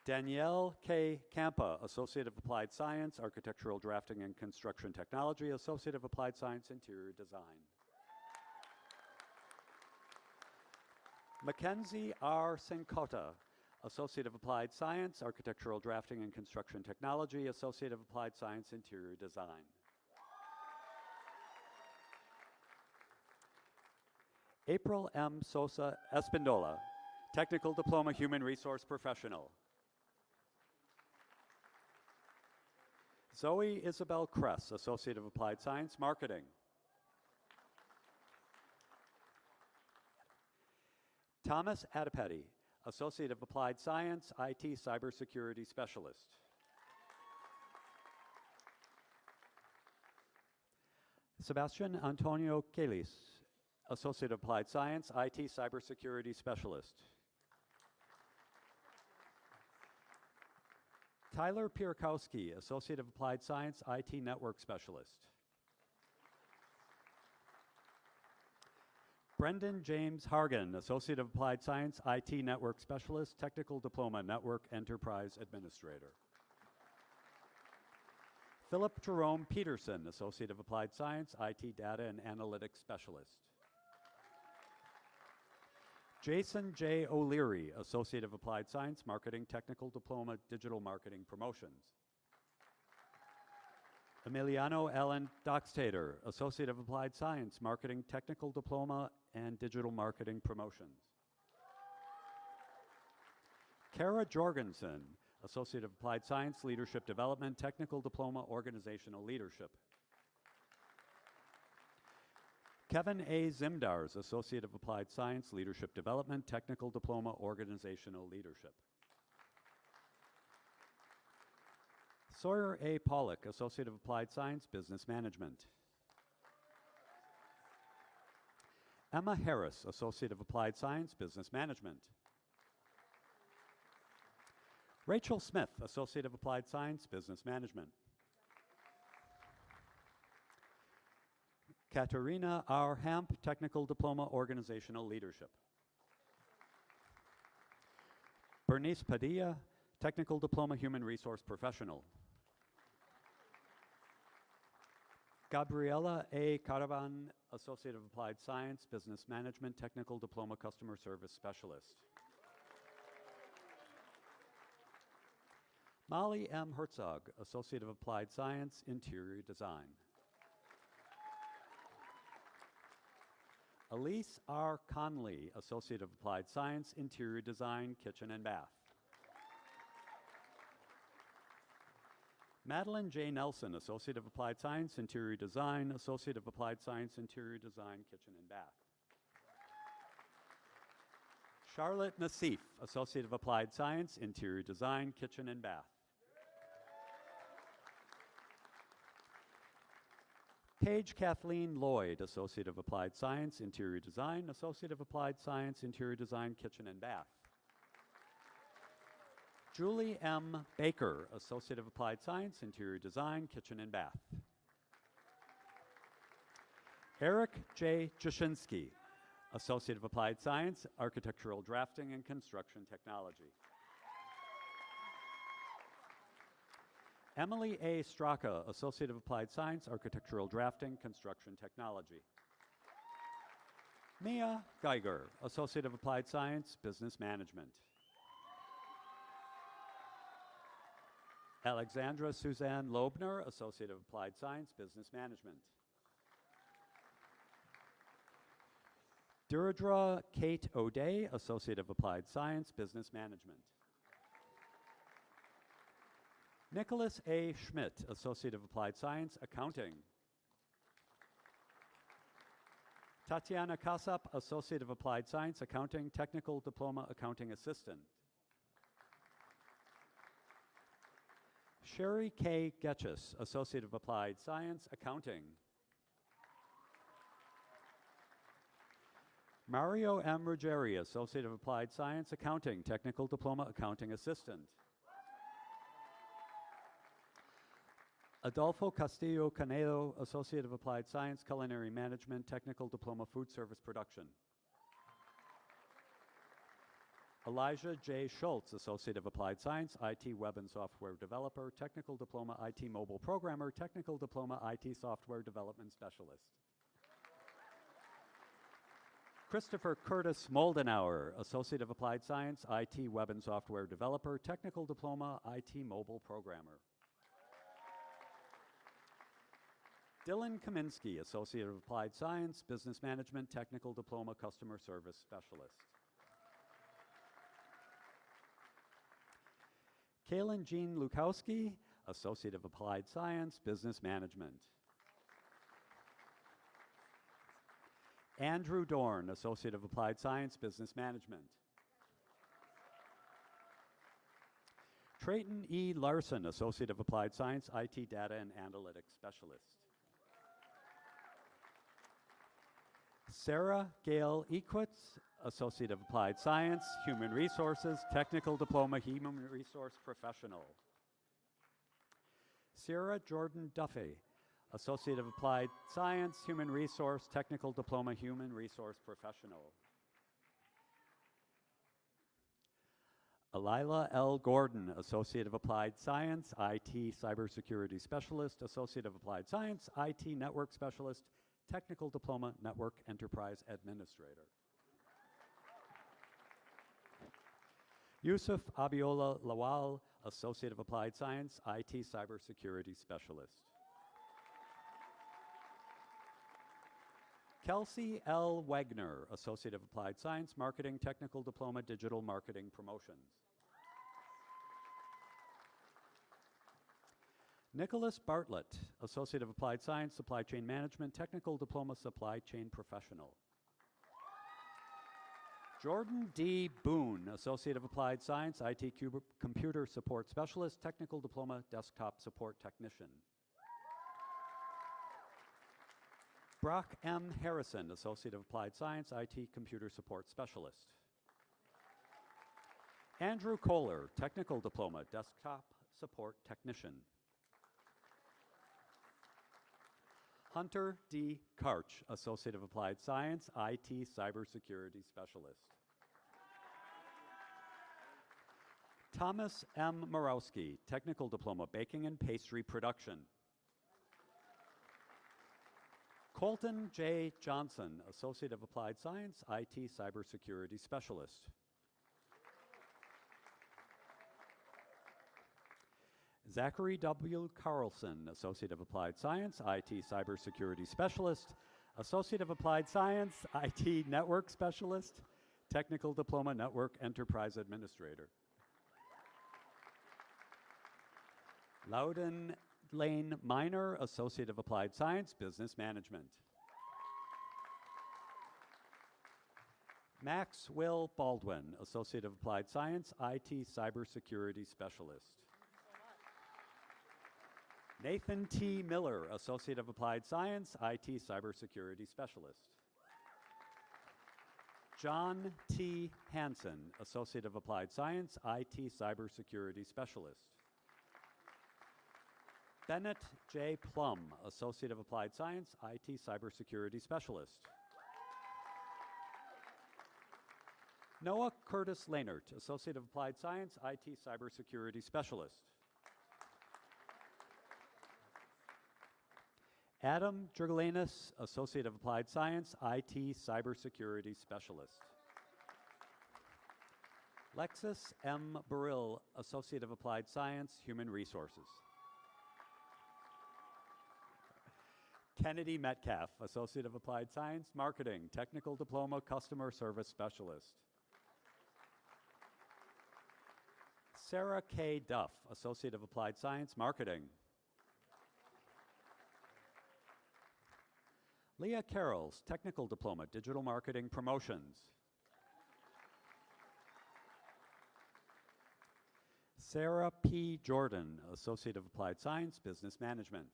Danielle K. Campa, Associate of Applied Science, Architectural Drafting and Construction Technology, Associate of Applied Science, Interior Design. Mackenzie R. Sincota, Associate of Applied Science, Architectural Drafting and Construction Technology, Associate of Applied Science, Interior Design. April M. Sosa Espindola, Technical Diploma, Human Resource Professional. Zoe Isabel Kress, Associate of Applied Science, Marketing. Thomas Adipeti, Associate of Applied Science, IT Cybersecurity Specialist. Sebastian Antonio Kelis, Associate of Applied Science, IT Cybersecurity Specialist. Tyler Pierkowski, Associate of Applied Science, IT Network Specialist. Brendan James Hargan, Associate of Applied Science, IT Network Specialist, Technical Diploma, Network Enterprise Administrator. Philip Jerome Peterson, Associate of Applied Science, IT Data and Analytics Specialist. Jason J. O'Leary, Associate of Applied Science, Marketing Technical Diploma, Digital Marketing Promotions. Emiliano Allen Doxtater, Associate of Applied Science, Marketing Technical Diploma and Digital Marketing Promotions. Kara Jorgensen, Associate of Applied Science, Leadership Development, Technical Diploma, Organizational Leadership. Kevin A. Zimdars, Associate of Applied Science, Leadership Development, Technical Diploma, Organizational Leadership. Sawyer A. Pollock, Associate of Applied Science, Business Management. Emma Harris, Associate of Applied Science, Business Management. Rachel Smith, Associate of Applied Science, Business Management. Katerina R. Hamp, Technical Diploma, Organizational Leadership. Bernice Padilla, Technical Diploma Human Resource Professional. Gabriela A. Caravan, Associate of Applied Science, Business Management, Technical Diploma Customer Service Specialist. Molly M. Herzog, Associate of Applied Science, Interior Design. Elise R. Conley, Associate of Applied Science, Interior Design, Kitchen and Bath. Madeline J. Nelson, Associate of Applied Science, Interior Design, Associate of Applied Science, Interior Design, Kitchen and Bath. Charlotte Nassif, Associate of Applied Science, Interior Design, Kitchen and Bath. Paige Kathleen Lloyd, Associate of Applied Science, Interior Design, Associate of Applied Science, Interior Design, Kitchen and Bath. Julie M. Baker, Associate of Applied Science, Interior Design, Kitchen and Bath. Eric J. Jashinsky, Associate of Applied Science, Architectural Drafting and Construction Technology. Emily A. Straka, Associate of Applied Science, Architectural Drafting, Construction Technology. Mia Geiger, Associate of Applied Science, Business Management. Alexandra Suzanne Loebner, Associate of Applied Science, Business Management. Deirdre Kate O'Day, Associate of Applied Science, Business Management. Nicholas A. Schmidt, Associate of Applied Science, Accounting. Tatiana Kasap, Associate of Applied Science, Accounting, Technical Diploma Accounting Assistant. Sherry K. Getchus, Associate of Applied Science, Accounting. Mario M. Ruggieri, Associate of Applied Science, Accounting, Technical Diploma Accounting Assistant. Adolfo Castillo Canedo, Associate of Applied Science, Culinary Management, Technical Diploma Food Service Production. Elijah J. Schultz, Associate of Applied Science, IT Web and Software Developer, Technical Diploma IT Mobile Programmer, Technical Diploma IT Software Development Specialist. Christopher Curtis Moldenauer, Associate of Applied Science, IT Web and Software Developer, Technical Diploma IT Mobile Programmer. Dylan Kaminsky, Associate of Applied Science, Business Management, Technical Diploma Customer Service Specialist. Kaylin Jean Lukowski, Associate of Applied Science, Business Management. Andrew Dorn, Associate of Applied Science, Business Management. Trayton E. Larson, Associate of Applied Science, IT Data and Analytics Specialist. Sarah Gail Equitz, Associate of Applied Science, Human Resources, Technical Diploma Human Resource Professional. Sarah Jordan Duffy, Associate of Applied Science, Human Resource, Technical Diploma Human Resource Professional. Elila L. Gordon, Associate of Applied Science, IT Cybersecurity Specialist, Associate of Applied Science, IT Network Specialist, Technical Diploma Network Enterprise Administrator. Yusuf Abiola Lawal, Associate of Applied Science, IT Cybersecurity Specialist. Kelsey L. Wagner, Associate of Applied Science, Marketing, Technical Diploma, Digital Marketing Promotions. Nicholas Bartlett, Associate of Applied Science, Supply Chain Management, Technical Diploma, Supply Chain Professional. Jordan D. Boone, Associate of Applied Science, IT Computer Support Specialist, Technical Diploma, Desktop Support Technician. Brock M. Harrison, Associate of Applied Science, IT Computer Support Specialist. Andrew Kohler, Technical Diploma, Desktop Support Technician. Hunter D. Karch, Associate of Applied Science, IT Cybersecurity Specialist. Thomas M. Morowski, Technical Diploma, Baking and Pastry Production. Colton J. Johnson, Associate of Applied Science, IT Cybersecurity Specialist. Zachary W. Carlson, Associate of Applied Science, IT Cybersecurity Specialist, Associate of Applied Science, IT Network Specialist, Technical Diploma Network Enterprise Administrator. Loudon Lane Minor, Associate of Applied Science, Business Management. Max Will Baldwin, Associate of Applied Science, IT Cybersecurity Specialist. Nathan T. Miller, Associate of Applied Science, IT Cybersecurity Specialist. John T. Hansen, Associate of Applied Science, IT Cybersecurity Specialist. Bennett J. Plum, Associate of Applied Science, IT Cybersecurity Specialist. Noah Curtis Lehnert, Associate of Applied Science, IT Cybersecurity Specialist. Adam Jurgelanis, Associate of Applied Science, IT Cybersecurity Specialist. Lexus M. Burrill, Associate of Applied Science, Human Resources. Kennedy Metcalf, Associate of Applied Science, Marketing, Technical Diploma, Customer Service Specialist. Sarah K. Duff, Associate of Applied Science, Marketing. Leah Carrolls, Technical Diploma, Digital Marketing Promotions. Sarah P. Jordan, Associate of Applied Science, Business Management.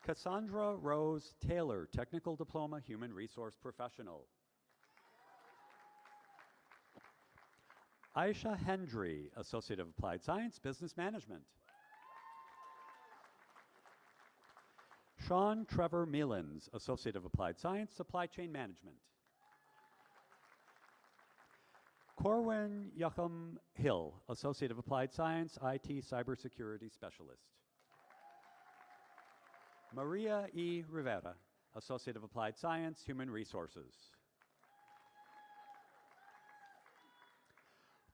Cassandra Rose Taylor, Technical Diploma, Human Resource Professional. Aisha Hendry, Associate of Applied Science, Business Management. Sean Trevor Melins, Associate of Applied Science, Supply Chain Management. Corwin Yuckham Hill, Associate of Applied Science, IT Cybersecurity Specialist. Maria E. Rivera, Associate of Applied Science, Human Resources.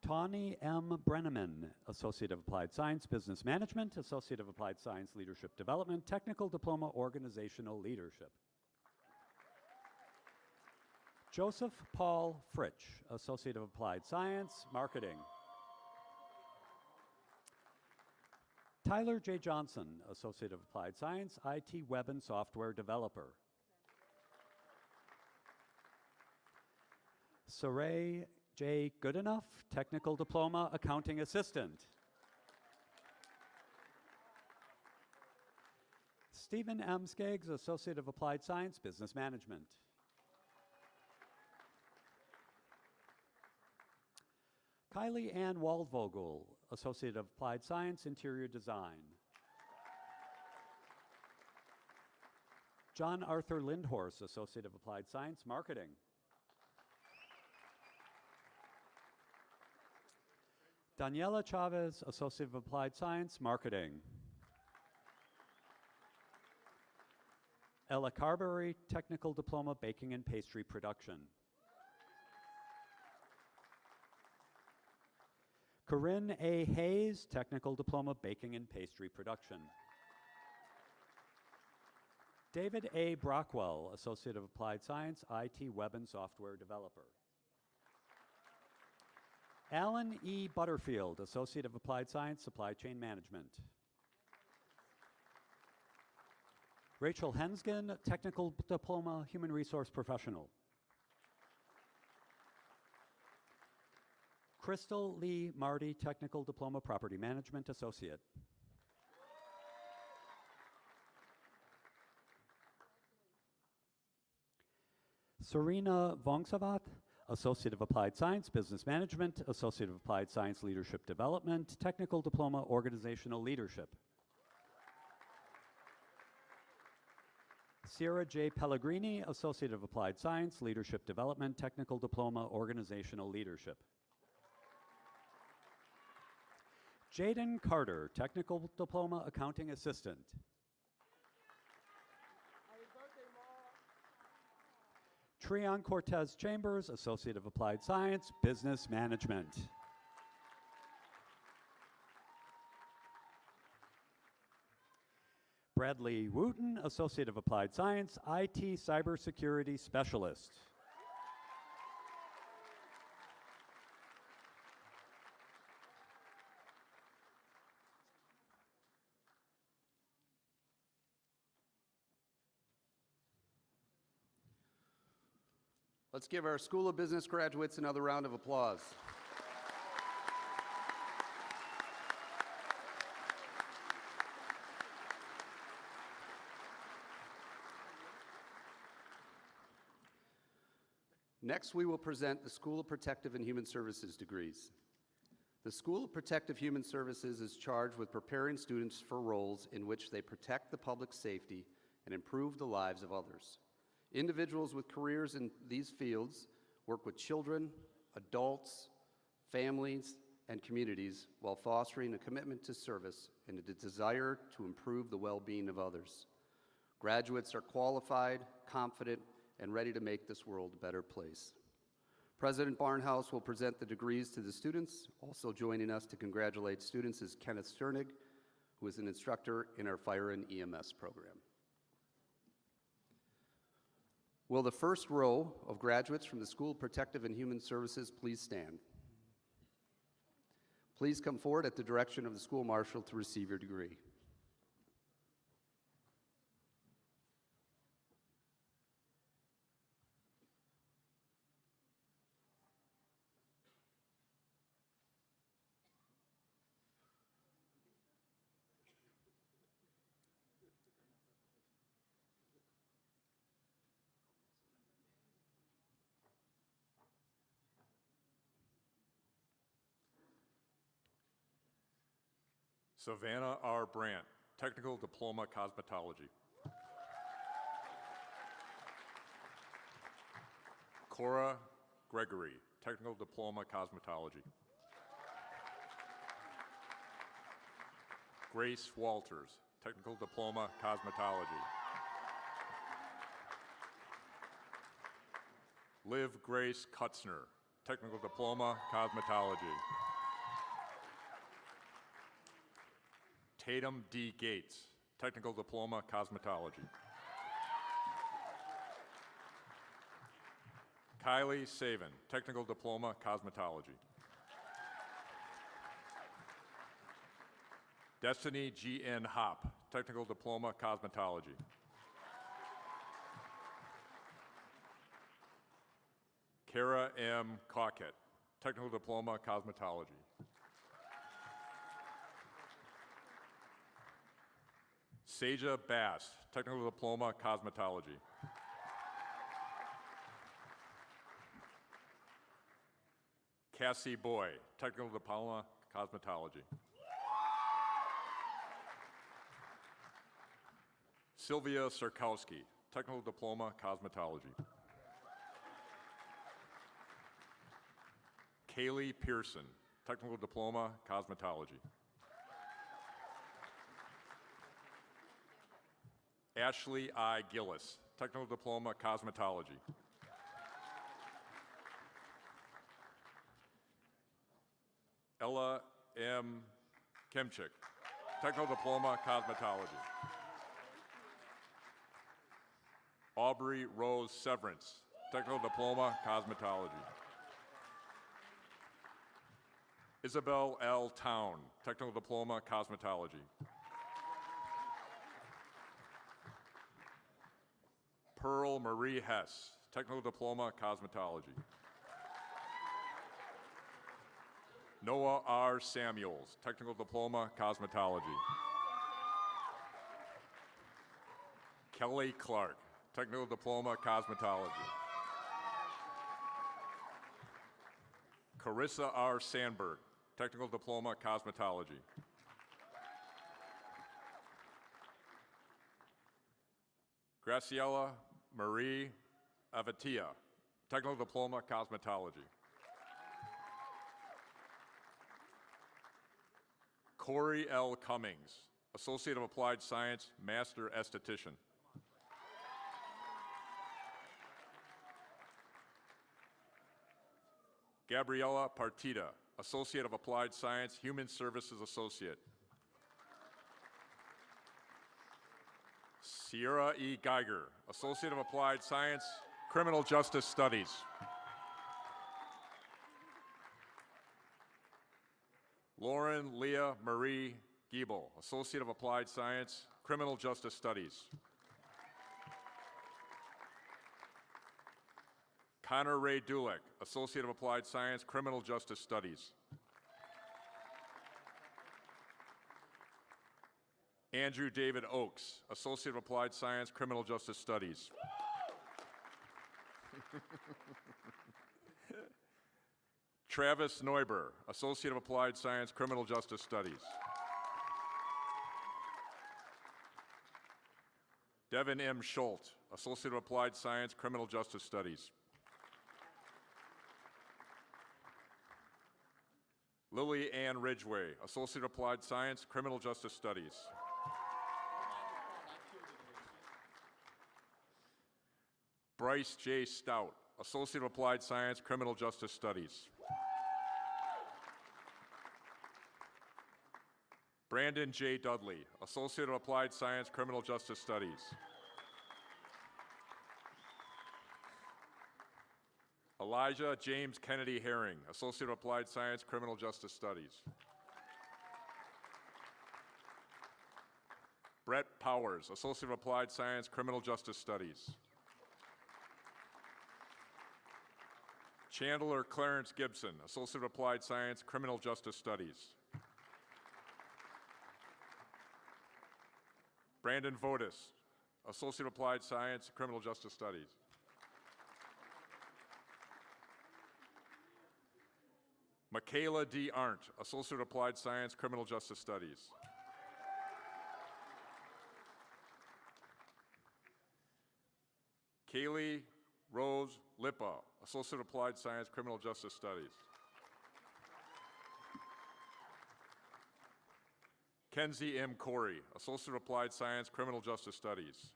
Tawny M. Brenneman, Associate of Applied Science, Business Management, Associate of Applied Science, Leadership Development, Technical Diploma, Organizational Leadership. Joseph Paul Fritsch, Associate of Applied Science, Marketing. Tyler J. Johnson, Associate of Applied Science, IT Web and Software Developer. Saray J. Goodenough, Technical Diploma, Accounting Assistant. Stephen M. Skeggs, Associate of Applied Science, Business Management. Kylie Ann Waldvogel, Associate of Applied Science, Interior Design. John Arthur Lindhorst, Associate of Applied Science, Marketing. Daniela Chavez, Associate of Applied Science, Marketing. Ella Carberry, Technical Diploma, Baking and Pastry Production. Corinne A. Hayes, Technical Diploma, Baking and Pastry Production. David A. Brockwell, Associate of Applied Science, IT Web and Software Developer. Alan E. Butterfield, Associate of Applied Science, Supply Chain Management. Rachel Hensgen, Technical Diploma, Human Resource Professional. Crystal Lee Marty, Technical Diploma, Property Management Associate. Serena Vongsavat, Associate of Applied Science, Business Management, Associate of Applied Science, Leadership Development, Technical Diploma, Organizational Leadership. Sierra J. Pellegrini, Associate of Applied Science, Leadership Development, Technical Diploma, Organizational Leadership. Jaden Carter, Technical Diploma, Accounting Assistant. Treon Cortez Chambers, Associate of Applied Science, Business Management. Bradley Wooten, Associate of Applied Science, IT Cybersecurity Specialist. Let's give our School of Business graduates another round of applause. Next, we will present the School of Protective and Human Services degrees. The School of Protective Human Services is charged with preparing students for roles in which they protect the public safety and improve the lives of others. Individuals with careers in these fields work with children, adults, families, and communities while fostering a commitment to service and a desire to improve the well-being of others. Graduates are qualified, confident, and ready to make this world a better place. President Barnhouse will present the degrees to the students. Also joining us to congratulate students is Kenneth Sternig, who is an instructor in our Fire and EMS program. Will the first row of graduates from the School of Protective and Human Services please stand? Please come forward at the direction of the school marshal to receive your degree. Savannah R. Brandt, Technical Diploma Cosmetology. Cora Gregory, Technical Diploma Cosmetology. Grace Walters, Technical Diploma Cosmetology. Liv Grace Kutzner, Technical Diploma Cosmetology. Tatum D. Gates, Technical Diploma Cosmetology. Kylie Savan, Technical Diploma Cosmetology. Destiny G. N. Hopp, Technical Diploma Cosmetology. Kara M. Cockett, Technical Diploma Cosmetology. Seja Bass, Technical Diploma Cosmetology. Cassie Boy, Technical Diploma Cosmetology. Sylvia Sarkowski, Technical Diploma Cosmetology. Kaylee Pearson, Technical Diploma Cosmetology. Ashley I. Gillis, Technical Diploma Cosmetology. Ella M. Kemchik, Technical Diploma Cosmetology. Aubrey Rose Severance, Technical Diploma Cosmetology. Isabel L. Town, Technical Diploma Cosmetology. Pearl Marie Hess, Technical Diploma Cosmetology. Noah R. Samuels, Technical Diploma Cosmetology. Kelly Clark, Technical Diploma Cosmetology. Carissa R. Sandberg, Technical Diploma Cosmetology. Graciela Marie Avatia, Technical Diploma, Cosmetology. Corey L. Cummings, Associate of Applied Science, Master Esthetician. Gabriela Partida, Associate of Applied Science, Human Services Associate. Sierra E. Geiger, Associate of Applied Science, Criminal Justice Studies. Lauren Leah Marie Giebel, Associate of Applied Science, Criminal Justice Studies. Connor Ray Dulek, Associate of Applied Science, Criminal Justice Studies. Andrew David Oakes, Associate of Applied Science, Criminal Justice Studies. Travis Neuber, Associate of Applied Science, Criminal Justice Studies. Devin M. Schultz, Associate of Applied Science, Criminal Justice Studies. Lily Ann Ridgway, Associate of Applied Science, Criminal Justice Studies. Bryce J. Stout, Associate of Applied Science, Criminal Justice Studies. Brandon J. Dudley, Associate of Applied Science, Criminal Justice Studies. Elijah James Kennedy Herring, Associate of Applied Science, Criminal Justice Studies. Brett Powers, Associate of Applied Science, Criminal Justice Studies. Chandler Clarence Gibson, Associate of Applied Science, Criminal Justice Studies. Brandon Votis, Associate of Applied Science, Criminal Justice Studies. Michaela D. Arndt, Associate of Applied Science, Criminal Justice Studies. Kaylee Rose Lippa, Associate of Applied Science, Criminal Justice Studies. Kenzie M. Corey, Associate of Applied Science, Criminal Justice Studies.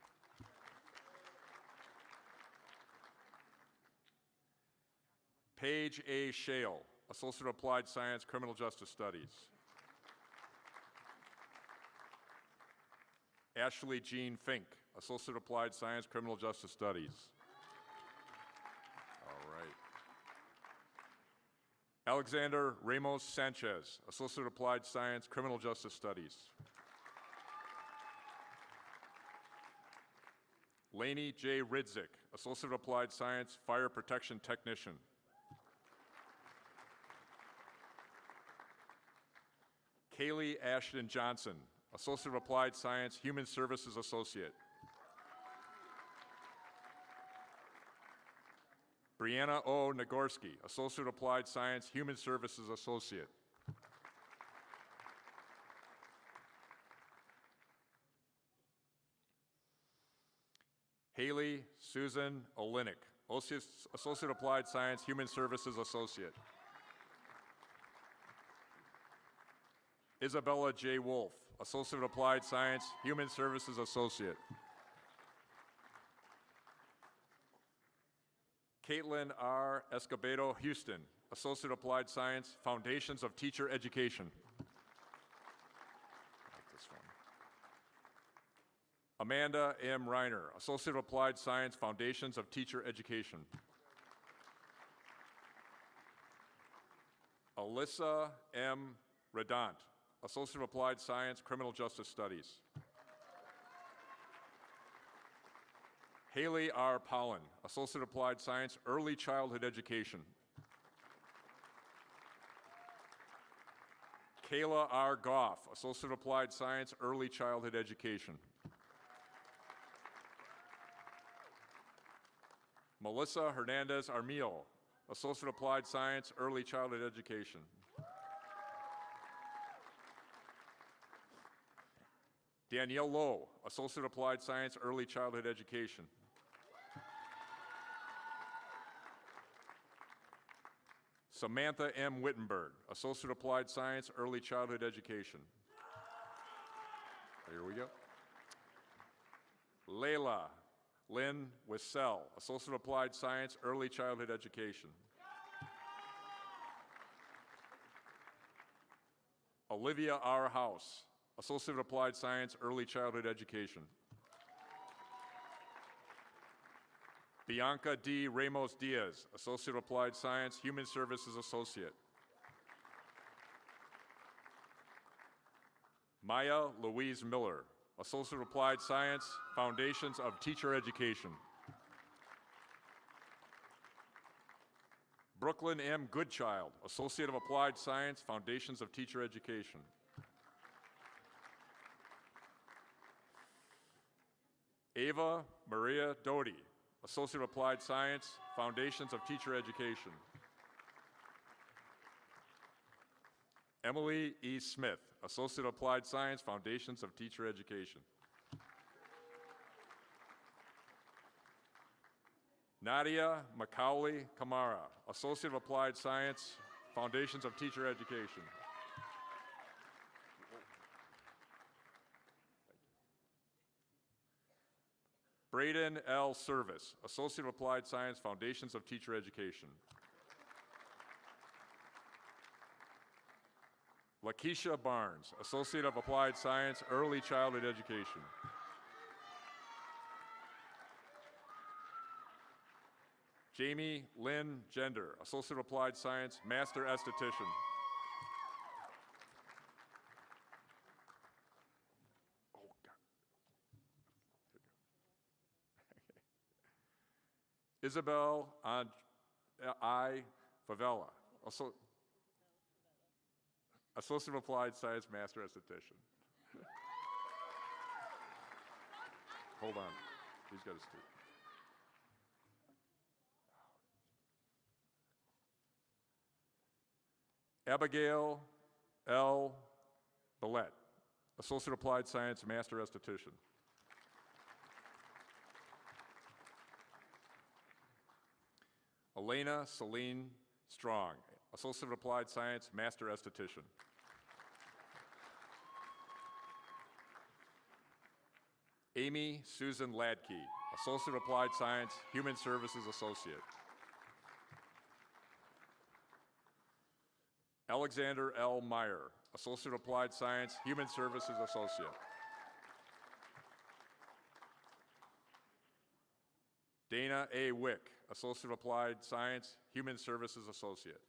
Paige A. Shale, Associate of Applied Science, Criminal Justice Studies. Ashley Jean Fink, Associate of Applied Science, Criminal Justice Studies. All right. Alexander Ramos Sanchez, Associate of Applied Science, Criminal Justice Studies. Lainey J. Ridzik, Associate of Applied Science, Fire Protection Technician. Kaylee Ashton Johnson, Associate of Applied Science, Human Services Associate. Brianna O. Nagorski, Associate of Applied Science, Human Services Associate. Haley Susan Olinick, Associate of Applied Science, Human Services Associate. Isabella J. Wolf, Associate of Applied Science, Human Services Associate. Caitlin R. Escobedo Houston, Associate of Applied Science, Foundations of Teacher Education. This one. Amanda M. Reiner, Associate of Applied Science, Foundations of Teacher Education. Alyssa M. Redant, Associate of Applied Science, Criminal Justice Studies. Haley R. Pollen, Associate of Applied Science, Early Childhood Education. Kayla R. Goff, Associate of Applied Science, Early Childhood Education. Melissa Hernandez Armil, Associate of Applied Science, Early Childhood Education. Danielle Lowe, Associate of Applied Science, Early Childhood Education. Samantha M. Wittenberg, Associate of Applied Science, Early Childhood Education. Here we go. Layla Lynn Wissell, Associate of Applied Science, Early Childhood Education. Olivia R. House, Associate of Applied Science, Early Childhood Education. Bianca D. Ramos Diaz, Associate of Applied Science, Human Services Associate. Maya Louise Miller, Associate of Applied Science, Foundations of Teacher Education. Brooklyn M. Goodchild, Associate of Applied Science, Foundations of Teacher Education. Ava Maria Doty, Associate of Applied Science, Foundations of Teacher Education. Emily E. Smith, Associate of Applied Science, Foundations of Teacher Education. Nadia Macaulay Kamara, Associate of Applied Science, Foundations of Teacher Education. Braden L. Service, Associate of Applied Science, Foundations of Teacher Education. Lakeisha Barnes, Associate of Applied Science, Early Childhood Education. Jamie Lynn Gender, Associate of Applied Science, Master Esthetician. Oh, God. Isabel I. Favela, Associate of Applied Science, Master Esthetician. Hold on, he's got his two. Abigail L. Billette, Associate of Applied Science, Master Esthetician. Elena Celine Strong, Associate of Applied Science, Master Esthetician. Amy Susan Ladkey, Associate of Applied Science, Human Services Associate. Alexander L. Meyer, Associate of Applied Science, Human Services Associate. Dana A. Wick, Associate of Applied Science, Human Services Associate.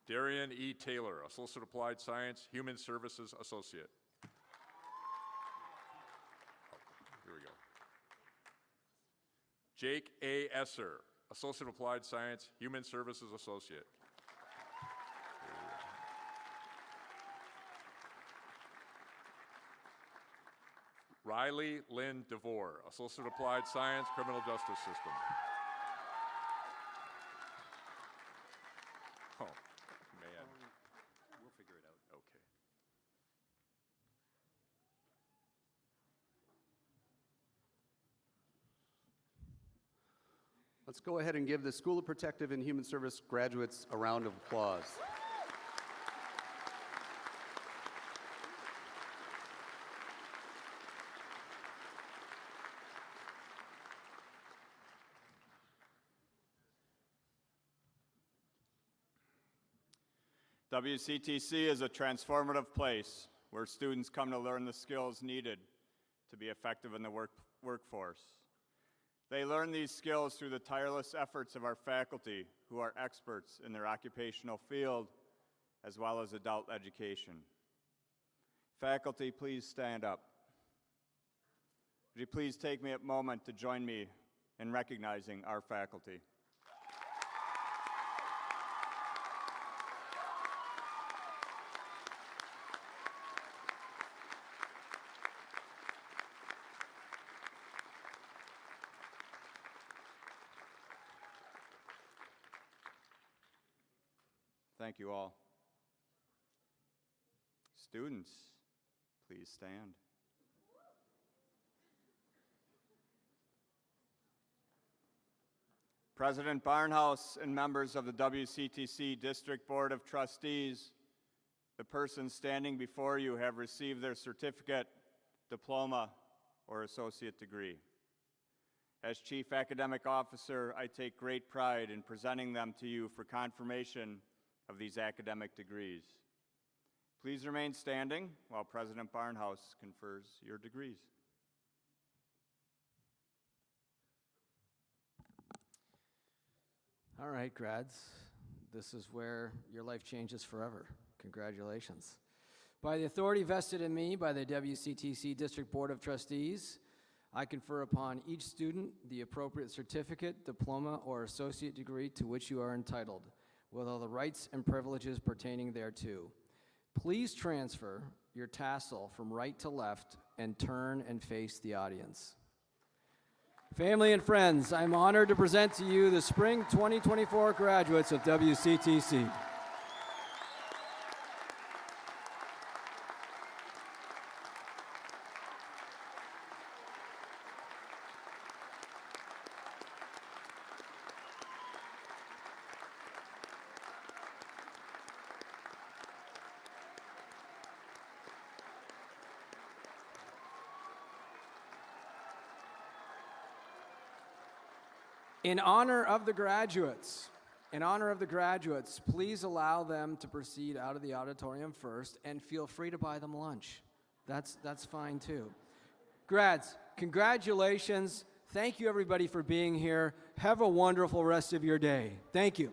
Darian E. Taylor, Associate of Applied Science, Human Services Associate. Here we go. Jake A. Esser, Associate of Applied Science, Human Services Associate. Riley Lynn DeVore, Associate of Applied Science, Criminal Justice System. Oh, man. We'll figure it out. Okay. Let's go ahead and give the School of Protective and Human Service graduates a round of applause. WCTC is a transformative place where students come to learn the skills needed to be effective in the workforce. They learn these skills through the tireless efforts of our faculty, who are experts in their occupational field, as well as adult education. Faculty, please stand up. Would you please take a moment to join me in recognizing our faculty? Thank you all. Students, please stand. President Barnhouse and members of the WCTC District Board of Trustees, the persons standing before you have received their certificate, diploma, or associate degree. As Chief Academic Officer, I take great pride in presenting them to you for confirmation of these academic degrees. Please remain standing while President Barnhouse confers your degrees. All right, grads, this is where your life changes forever. Congratulations. By the authority vested in me by the WCTC District Board of Trustees, I confer upon each student the appropriate certificate, diploma, or associate degree to which you are entitled, with all the rights and privileges pertaining thereto. Please transfer your tassel from right to left and turn and face the audience. Family and friends, I'm honored to present to you the Spring 2024 graduates of WCTC. In honor of the graduates, please allow them to proceed out of the auditorium first, and feel free to buy them lunch. That's fine too. Grads, congratulations. Thank you everybody for being here. Have a wonderful rest of your day. Thank you.